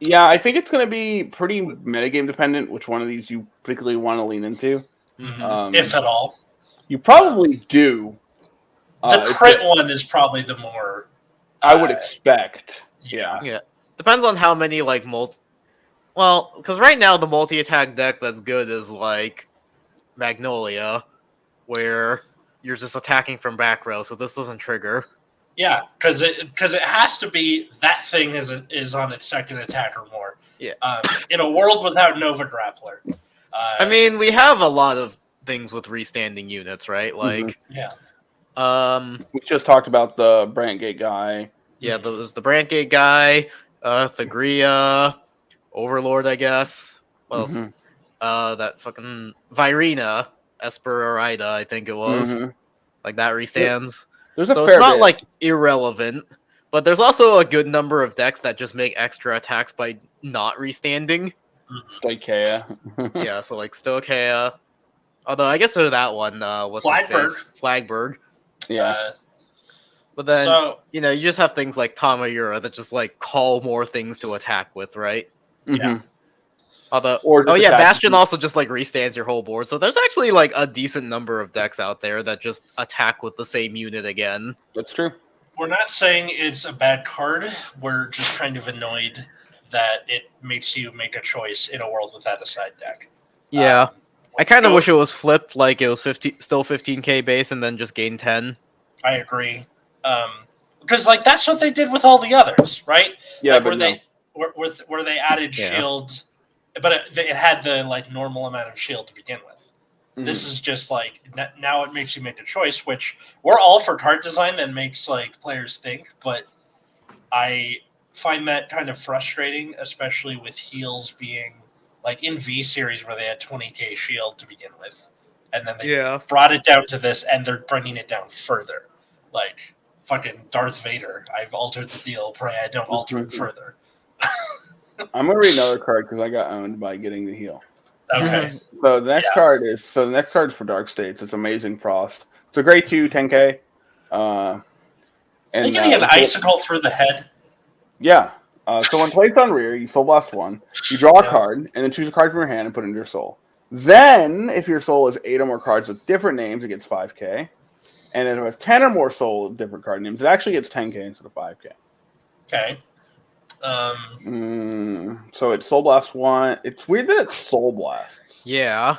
Yeah, I think it's going to be pretty metagame dependent which one of these you particularly want to lean into. If at all. You probably do. The crit one is probably the more... I would expect. Yeah. Depends on how many, like, Well, because right now the multi-attack deck that's good is, like, Magnolia, where you're just attacking from back row, so this doesn't trigger. Yeah, because it has to be that thing is on its second attack or more. Yeah. In a world without Nova Grappler. I mean, we have a lot of things with restanding units, right? Like, we just talked about the Brandgate guy. Yeah, there's the Brandgate guy, the Gria, Overlord, I guess. What else? That fucking Virina, Esperarida, I think it was. Like that restands. So it's not like irrelevant, but there's also a good number of decks that just make extra attacks by not restanding. Stoichio. Yeah, so like Stoichio. Although I guess that one was Flagberg. Yeah. But then, you just have things like Tamayura that just like call more things to attack with, right? Yeah. Although, Bastion also just like restands your whole board. So there's actually like a decent number of decks out there that just attack with the same unit again. That's true. We're not saying it's a bad card. We're just kind of annoyed that it makes you make a choice in a world without a side deck. Yeah. I kind of wish it was flipped, like it was still 15k base and then just gain 10. I agree. Because like that's what they did with all the others, right? Yeah, like, but where they added shield, but it had the like normal amount of shield to begin with. This is just like now it makes you make a choice, which we're all for card design that makes like players think, but I find that kind of frustrating, especially with heals being like in V series where they had 20k shield to begin with, and then they brought it down to this, and they're bringing it down further. Like fucking Darth Vader, I've altered the deal. Pray I don't alter it further. I'm gonna read another card because I got owned by getting the heal. Okay. So the next card is for Dark States. It's Amazing Frost. It's a grade 2 10k. And getting an icicle through the head. Yeah. So when placed on rear, you soul blast 1. You draw a card, and then choose a card from your hand and put it into your soul. Then, if your soul is 8 or more cards with different names, it gets 5k. And if it has 10 or more soul with different card names, it actually gets 10k instead of 5k. Okay. So it's Soul Blast 1. It's weird that it's Soul Blast. Yeah.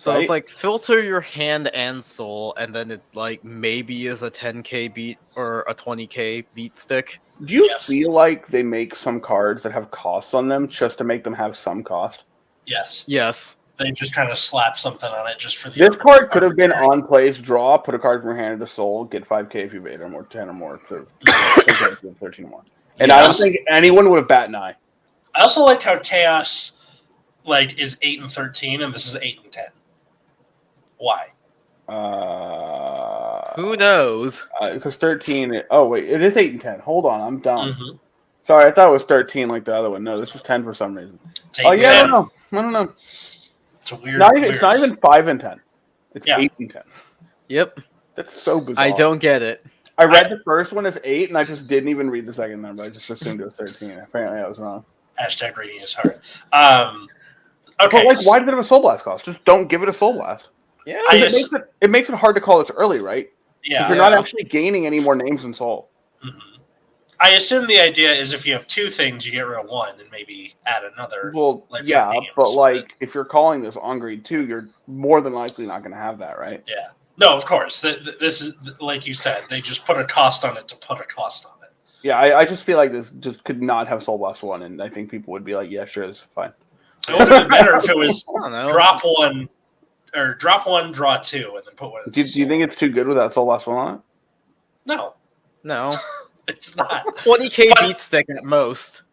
So it's like filter your hand and soul, and then it like maybe is a 10k beat or a 20k beat stick. Do you feel like they make some cards that have costs on them just to make them have some cost? Yes. Yes. they just kind of slap something on it just for the. This card could have been on place, draw, put a card from your hand into soul, get 5k if you evade them, or 10 or more, 13 or more. And I don't think anyone would have bat an eye. I also like how Chaos is 8 and 13, and this is 8 and 10. Why? Who knows? Because 13. Oh wait, it is 8 and 10. Hold on, I'm dumb. Mm-hmm. Sorry, I thought it was 13 like the other one. No, this is 10 for some reason. Oh yeah, I don't know. It's a weird. It's not even 5 and 10. It's 8 and 10. Yep. That's so bizarre. I don't get it. I read the first one as 8, and I just didn't even read the second number. I just assumed it was 13. Apparently, I was wrong. Hashtag reading is hard. Okay. But why does it have a Soul Blast cost? Just don't give it a Soul Blast. Yeah. It makes it hard to call this early, right? Yeah. You're not actually gaining any more names in Soul. Mm-hmm. I assume the idea is if you have 2 things, you get rid of 1 and maybe add another. Well, yeah, but if you're calling this on grade 2, you're more than likely not going to have that, right? Yeah. No, of course. This is, like you said, they just put a cost on it to put a cost on it. Yeah, I just feel like this just could not have Soul Blast 1, and I think people would be like, yeah, sure, this is fine. It would have been better if it was drop 1, draw 2, and then put 1. Do you think it's too good without Soul Blast 1 on it? No. It's not. 20k beat stick at most.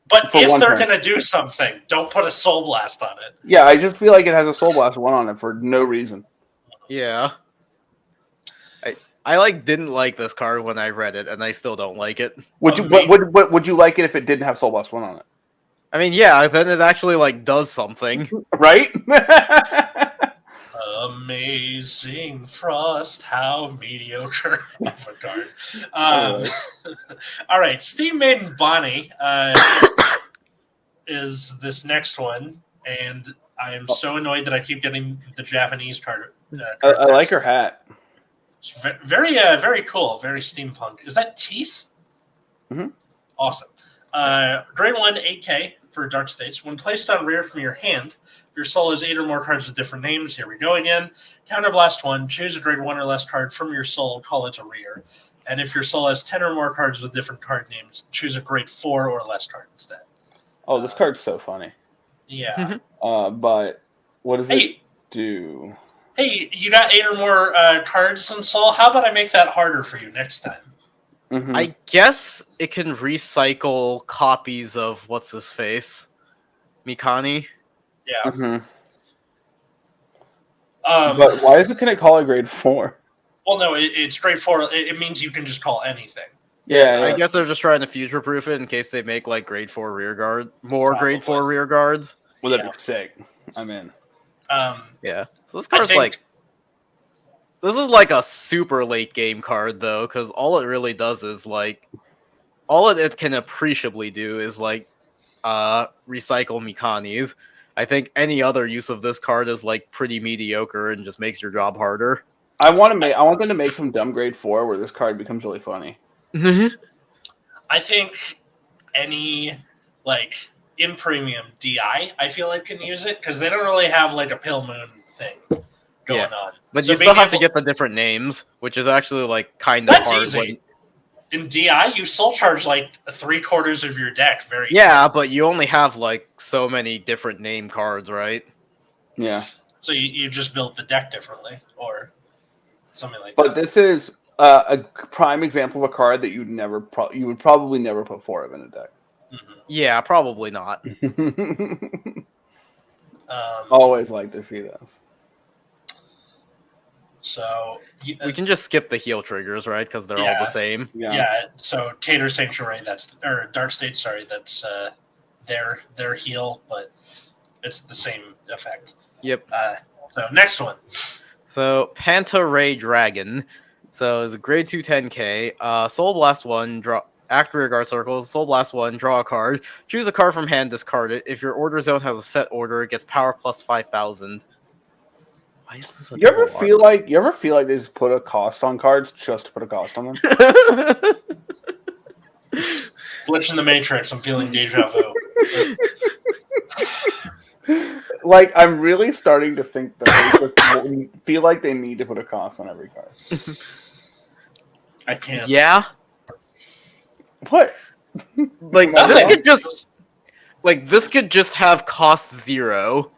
But if they're going to do something, don't put a Soul Blast on it. Yeah, I just feel like it has a Soul Blast 1 on it for no reason. Yeah. I didn't like this card when I read it, and I still don't like it. Would you like it if it didn't have Soul Blast 1 on it? I mean, yeah, then it actually does something. Right? Amazing Frost, how mediocre of a card. All right, Steam Maiden Bonnie is this next one, and I am so annoyed that I keep getting the Japanese card. I like her hat. It's very cool, very steampunk. Is that teeth? Mm-hmm. Awesome. Grade 1, 8k for Dark States. When placed on rear from your hand, your soul has 8 or more cards with different names. Here we go again. Counterblast 1. Choose a grade 1 or less card from your soul. Call it a rear. And if your soul has 10 or more cards with different card names, choose a grade 4 or less card instead. Oh, this card's so funny. Yeah. But what does it do? Hey, you got 8 or more cards in soul? How about I make that harder for you next time? Mm-hmm. I guess it can recycle copies of what's his face, Makani. Yeah. Mm-hmm. But why can it call it grade 4? Well, no, it's grade 4. It means you can just call anything. Yeah, I guess they're just trying to future-proof it in case they make grade 4 rear guard, grade 4 rear guards. Well, that'd be sick. I'm in. Yeah. So this card's this is a super late game card though, because all it really does is all it can appreciably do is recycle Mekanis. I think any other use of this card is pretty mediocre and just makes your job harder. I want them to make some dumb grade 4 where this card becomes really funny. I think any in premium DI, I feel can use it because they don't really have a Pale Moon thing going on. But you still have to get the different names, which is actually kind of hard. Easy. In DI, you soul charge 3/4 of your deck. But you only have so many different name cards, right? Yeah. So you just built the deck differently, or something like that. But this is a prime example of a card that you would probably never put 4 of in a deck. Mm-hmm. Yeah, probably not. Always like to see this. So we can just skip the heal triggers, right? Because they're all the same. Yeah. So Cater Sanctuary, or Dark State. Sorry, that's their heal, but it's the same effect. Yep. So next one. So Panta Ray Dragon. So it's a grade 2 10k. Soul Blast 1. Draw. Act rear guard circles. Soul Blast 1. Draw a card. Choose a card from hand. Discard it. If your order zone has a set order, it gets power plus 5,000. Why is this you ever feel like they just put a cost on cards just to put a cost on them? Glitch in the Matrix. I'm feeling deja vu. I'm really starting to think that they feel like they need to put a cost on every card. I can't. Yeah. What? This could just this could just have cost 0.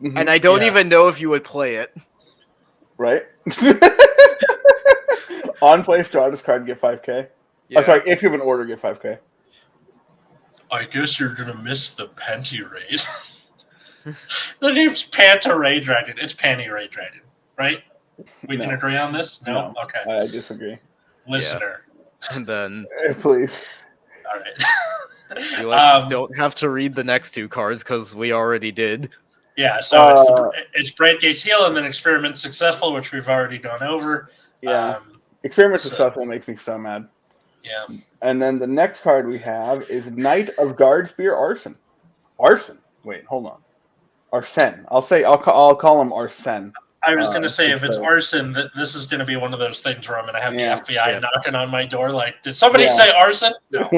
And I don't Yeah. even know if you would play it. Right? On play, draw this card, get 5k. Yeah. Oh, sorry, if you have an order, get 5k. I guess you're gonna miss the Panty Raid. The name's Panta Ray Dragon. It's Panty Ray Dragon, right? We can agree on this? No? Okay. I disagree. Listener. And then Please. All right. you don't have to read the next two cards because we already did. Yeah, so it's Brightgate's Heal and then Experiment Successful, which we've already gone over. Yeah. Experiment Successful makes me so mad. Yeah. And then the next card we have is Knight of Guardspear Arson. Arson? Wait, hold on. Arsene. I'll call him Arsene. I was going to say, if it's arson, this is going to be one of those things where I'm going to have the FBI knocking on my door like, did somebody say arson? No.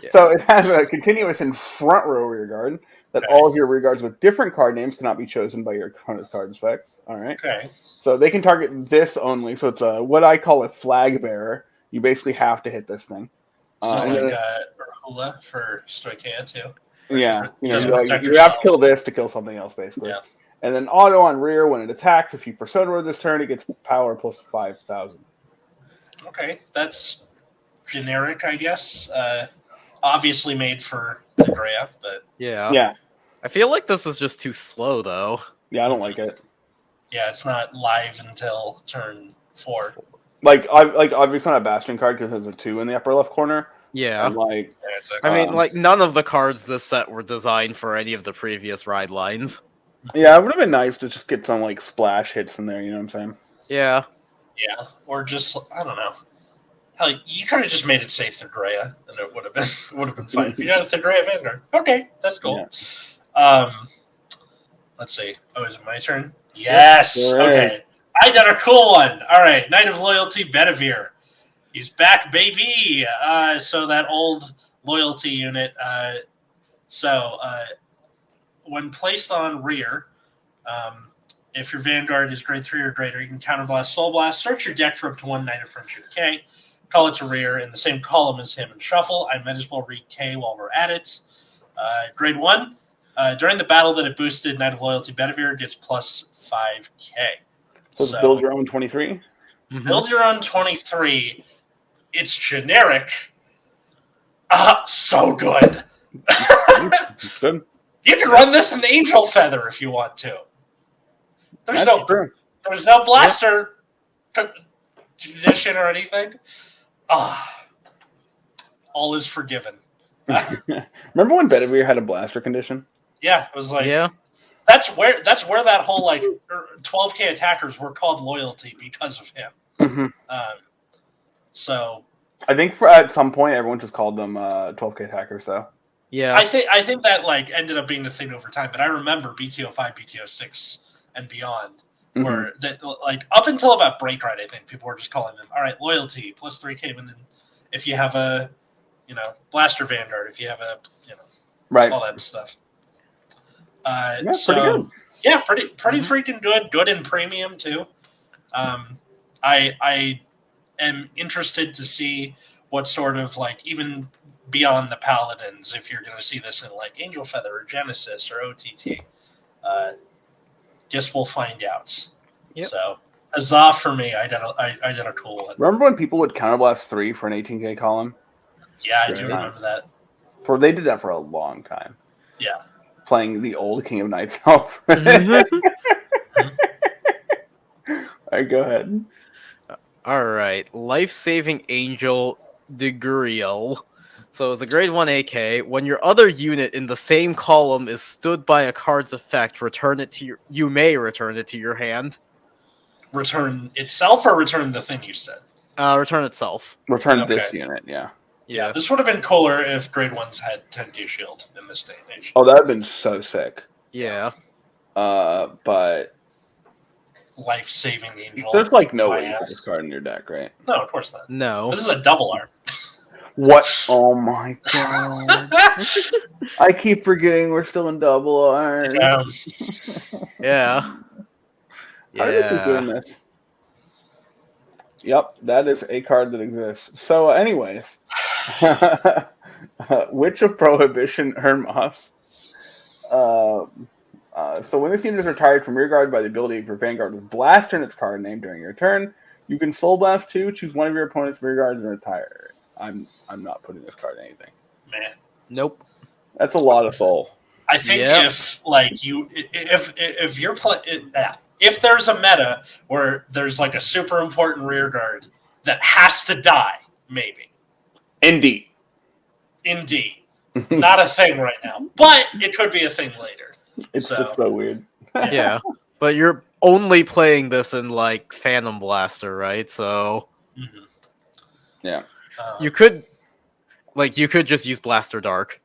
So it has a continuous and front row rear guard that all of your rear guards with different card names cannot be chosen by your opponent's card specs. All right. Okay. So they can target this only. So it's what I call a flag bearer. You basically have to hit this thing. So like Urhula for Stoichio too. Yeah, you have to kill this to kill something else, basically. Yeah. And then auto on rear, when it attacks, if you persona roll this turn, it gets power plus 5,000. Okay, that's generic, I guess. Obviously made for the Gria, but yeah. I feel like this is just too slow, though. Yeah, I don't like it. Yeah, it's not live until turn 4. Like obviously not a Bastion card because there's a 2 in the upper left corner. Yeah. And I mean, none of the cards this set were designed for any of the previous ride lines. Yeah, it would have been nice to just get some splash hits in there. You know what I'm saying? Yeah. Yeah, or just I don't know. Hell, you could have just made it say Thagrea, and it would have been fine. If you had a Thagrea Vanguard, okay, that's cool. Yeah. Let's see. Oh, is it my turn? Yes. Right. Okay. I got a cool one. All right, Knight of Loyalty, Bedivere. He's back, baby. So that old loyalty unit. When placed on rear, if your Vanguard is grade 3 or greater, you can counterblast, Soul Blast, search your deck for up to one Knight of Friendship K, call it to rear in the same column as him and shuffle. I might as well read K while we're at it. Grade 1, during the battle that it boosted, Knight of Loyalty Bedivere gets plus 5K. So build your own 23? Mm-hmm. Build your own 23. It's generic. So good. Good. You can run this in Angel Feather if you want to. There's no blaster condition or anything. All is forgiven. Remember when Bedivere had a blaster condition? Yeah, it was like that's where that whole 12K attackers were called loyalty because of him. Mm-hmm. So I think at some point everyone just called them 12K attackers, though. Yeah, I think that ended up being the thing over time. But I remember BT05, BT06, and beyond, where that up until about Break Ride, I think people were just calling them loyalty plus 3K, and then if you have a Blaster Vanguard, if you have a all that stuff. Pretty good. Yeah, pretty freaking good. Good in premium too. I am interested to see what sort of even beyond the Paladins, if you're going to see this in Angel Feather or Genesis or OTT. Guess we'll find out. Yep. So, huzzah for me. I did a cool one. Remember when people would counterblast 3 for an 18K column? Yeah, I do remember that. They did that for a long time. Yeah. Playing the old King of Knights elf. All right, go ahead. All right. Life-Saving Angel Degriel. So it's a grade 1 AK. When your other unit in the same column is stood by a card's effect, you may return it to your hand. Return itself or return the thing you said? Return itself. Return this unit, yeah. Yeah, this would have been cooler if grade 1s had 10K shield in this day and age. Oh, that would have been so sick. Yeah. But Life-Saving Angel. There's no way you put this card in your deck, right? No, of course not. No. This is a double art. What? Oh my god. I keep forgetting we're still in double art. Yeah. How did they keep doing this? Yep, that is a card that exists. So, anyways, Witch of Prohibition, Hermos. So when this unit is retired from rearguard by the ability of your Vanguard with Blaster in its card name during your turn, you can Soul Blast 2, choose one of your opponent's rearguards and retire. I'm not putting this card in anything. Man. Nope. That's a lot of soul. I think if you're if there's a meta where there's like a super important rearguard that has to die, maybe. Indeed. Not a thing right now, but it could be a thing later. It's just so weird. Yeah, but you're only playing this in like Phantom Blaster, right? So yeah, you could just use Blaster Dark.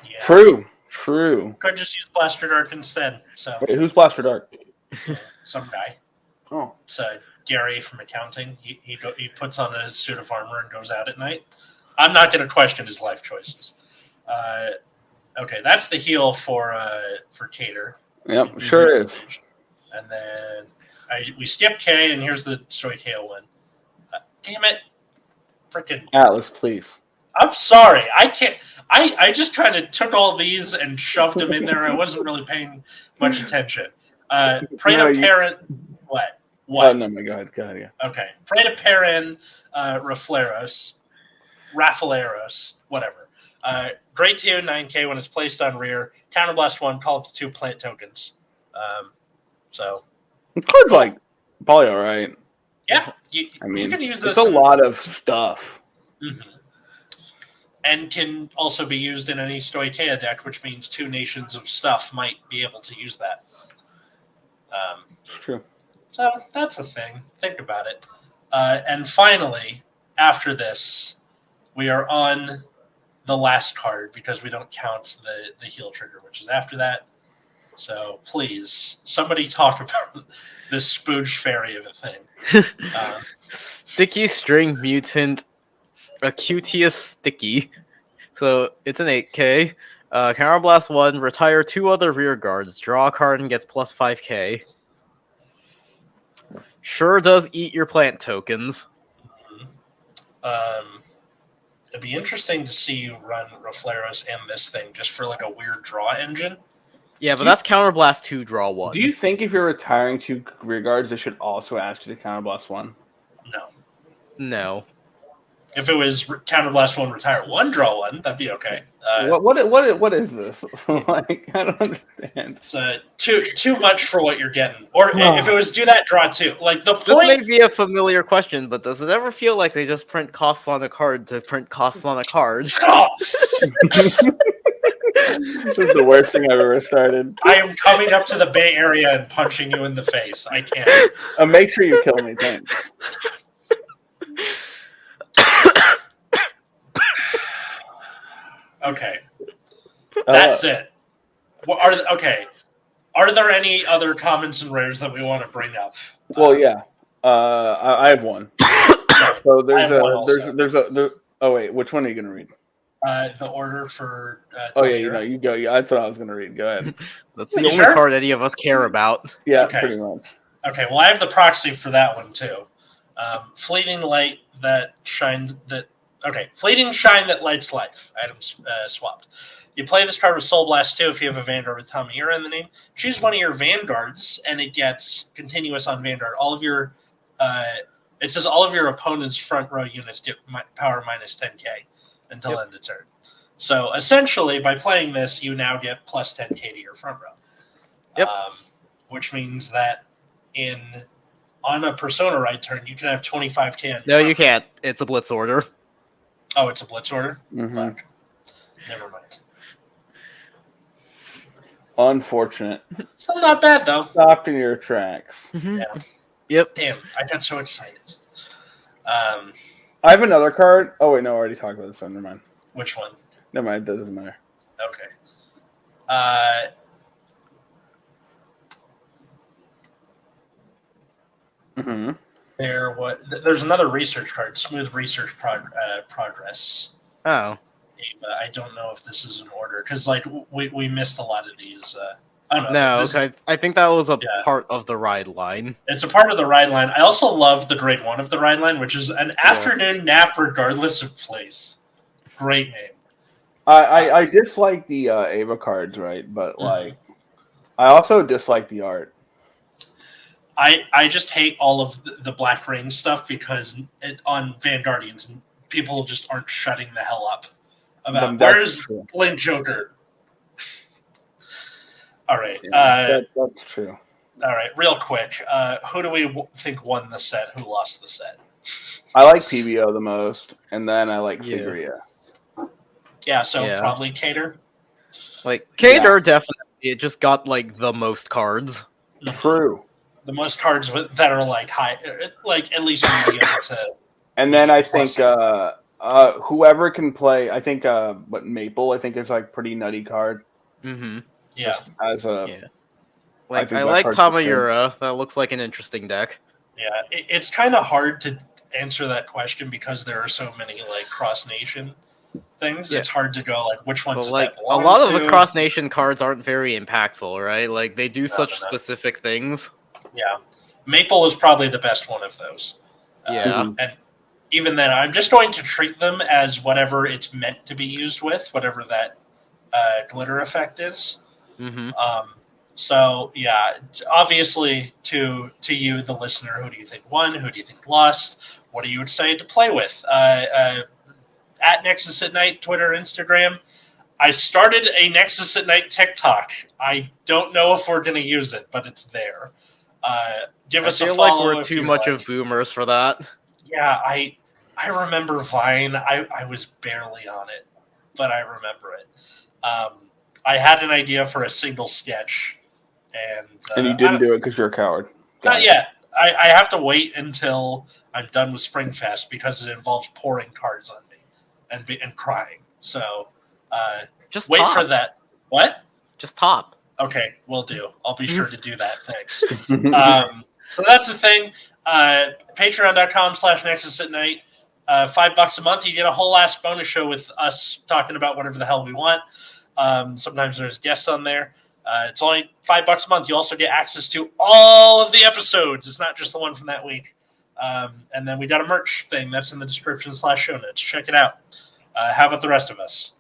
Yeah. True. Could just use Blaster Dark instead. So wait, who's Blaster Dark? Some guy. Oh, it's Gary from accounting. He puts on a suit of armor and goes out at night. I'm not going to question his life choices. Okay, that's the heal for Cater. Yep, sure is. And then we skip K, and here's the Stoichio one. Damn it. Freaking Atlas, please. I'm sorry. I can't. I just kind of took all these and shoved them in there. I wasn't really paying much attention. Pray to Parent. What? Oh, no, go ahead. Yeah. Okay. Pray to Parent Raffaleros, whatever. Grade 2, 9K when it's placed on rear. Counterblast 1, call it to 2 plant tokens. So. The card's like probably all right. Yeah. I mean, you can use this. It's a lot of stuff. Mm-hmm. And can also be used in any Stoichio deck, which means 2 nations of stuff might be able to use that. It's true. So that's a thing. Think about it. And finally, after this, we are on the last card because we don't count the heal trigger, which is after that. So please, somebody talk about this spooge fairy of a thing. Sticky String Mutant, Acutius Sticky. So it's an 8K. Counterblast 1, retire 2 other rear guards. Draw a card and gets plus 5K. Sure does eat your plant tokens. It'd be interesting to see you run Raffaleros and this thing just for like a weird draw engine. Yeah, but that's Counterblast 2, draw 1. Do you think if you're retiring 2 rear guards, they should also ask you to Counterblast 1? No. If it was Counterblast 1, retire 1, draw 1, that'd be okay. What is this? Like, I don't understand. It's too much for what you're getting. Or if it was do that, draw 2. Like the point. This may be a familiar question, but does it ever feel like they just print costs on a card to print costs on a card? This is the worst thing I've ever started. I am coming up to the Bay Area and punching you in the face. I can't. Make sure you kill me, thanks. Okay, that's it. Are there any other commons and rares that we want to bring up? Well, yeah. I have one. So there's a. Oh wait, which one are you gonna read? The order for. Tamayura. You go. Yeah, that's what I was gonna read. Go ahead. That's the only card any of us care about. Yeah, okay. Pretty much. Okay, well, I have the proxy for that one too. Fleeting light that shines that. Okay, fleeting shine that lights life. Items swapped. You play this card with Soul Blast 2 if you have a Vanguard with Tamayura in the name. Choose one of your Vanguards, and it gets continuous on Vanguard. All of your, it says all of your opponent's front row units get power minus 10k until end of turn. So essentially, by playing this, you now get plus 10k to your front row. Yep. Which means that on a Persona Ride turn, you can have 25k. No, you can't. It's a blitz order. Oh, it's a blitz order? Mm-hmm. Fuck. Never mind. Unfortunate. Still not bad, though. Stopped in your tracks. Mm-hmm. Yeah. Yep. Damn, I got so excited. I have another card. Oh, wait, no, I already talked about this one. Never mind. Which one? Never mind, that doesn't matter. Okay. Mm-hmm. There's another research card, Smooth Research Progress. Oh. I don't know if this is in order because like we missed a lot of these. I don't know. No, I think that was a part of the ride line. It's a part of the ride line. I also love the grade 1 of the ride line, which is an afternoon nap regardless of place. Great name. I dislike the Ava cards, right? But like, I also dislike the art. I just hate all of the Black Ring stuff because on Vanguardians, people just aren't shutting the hell up about where's Link Joker. All right, that's true. All right, real quick, who do we think won the set? Who lost the set? I like PBO the most, and then I like Gria. Yeah, so probably Cater. Like Cater definitely it just got like the most cards. True. The most cards that are like high, like at least medium to. And then I think whoever can play, I think Maple, I think is like pretty nutty card. Mm-hmm. Yeah. Just as a like I like Tamayura. That looks like an interesting deck. Yeah, it's kind of hard to answer that question because there are so many like cross nation things. Yeah. It's hard to go like which one does that belong to. A lot of the cross nation cards aren't very impactful, right? Like they do such specific things. Yeah, Maple is probably the best one of those. And even then, I'm just going to treat them as whatever it's meant to be used with, whatever that glitter effect is. Mm-hmm. So yeah, obviously to you, the listener, who do you think won? Who do you think lost? What are you excited to play with? At Nexus at Night, Twitter, Instagram. I started a Nexus at Night TikTok. I don't know if we're going to use it, but it's there. Give us a follow. I feel like we're too much of boomers for that. Yeah, I remember Vine. I was barely on it, but I remember it. I had an idea for a single sketch, and you didn't do it because you're a coward. Not yet. I have to wait until I'm done with Springfest because it involves pouring cards on me and crying. So just wait for that. What? Just top. Okay, will do. I'll be sure to do that. Thanks. So that's the thing. Patreon.com/Nexus at Night. $5 a month, you get a whole ass bonus show with us talking about whatever the hell we want. Sometimes there's guests on there. It's only $5 a month. You also get access to all of the episodes. It's not just the one from that week. And then we got a merch thing that's in the description/show notes. Check it out. How about the rest of us?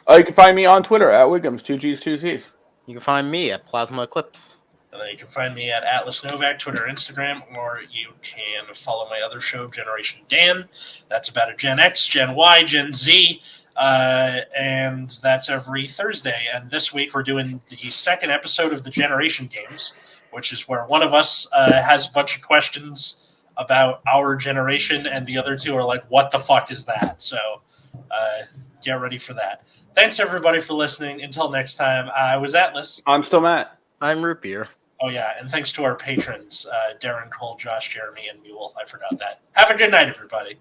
You can find me on Twitter at Wiggums, 2Gs, 2Cs. You can find me at Plasma Eclipse. And then you can find me at Atlas Novak, Twitter, Instagram, or you can follow my other show, Generation Dan. That's about a Gen X, Gen Y, Gen Z, and that's every Thursday. And this week we're doing the second episode of the Generation Games, which is where one of us has a bunch of questions about our generation, and the other two are like, what the fuck is that? So get ready for that. Thanks, everybody, for listening. Until next time, I was Atlas. I'm still Matt. I'm Root Beer. Oh, yeah, and thanks to our patrons, Darren, Cole, Josh, Jeremy, and Mewwill. I forgot that. Have a good night, everybody.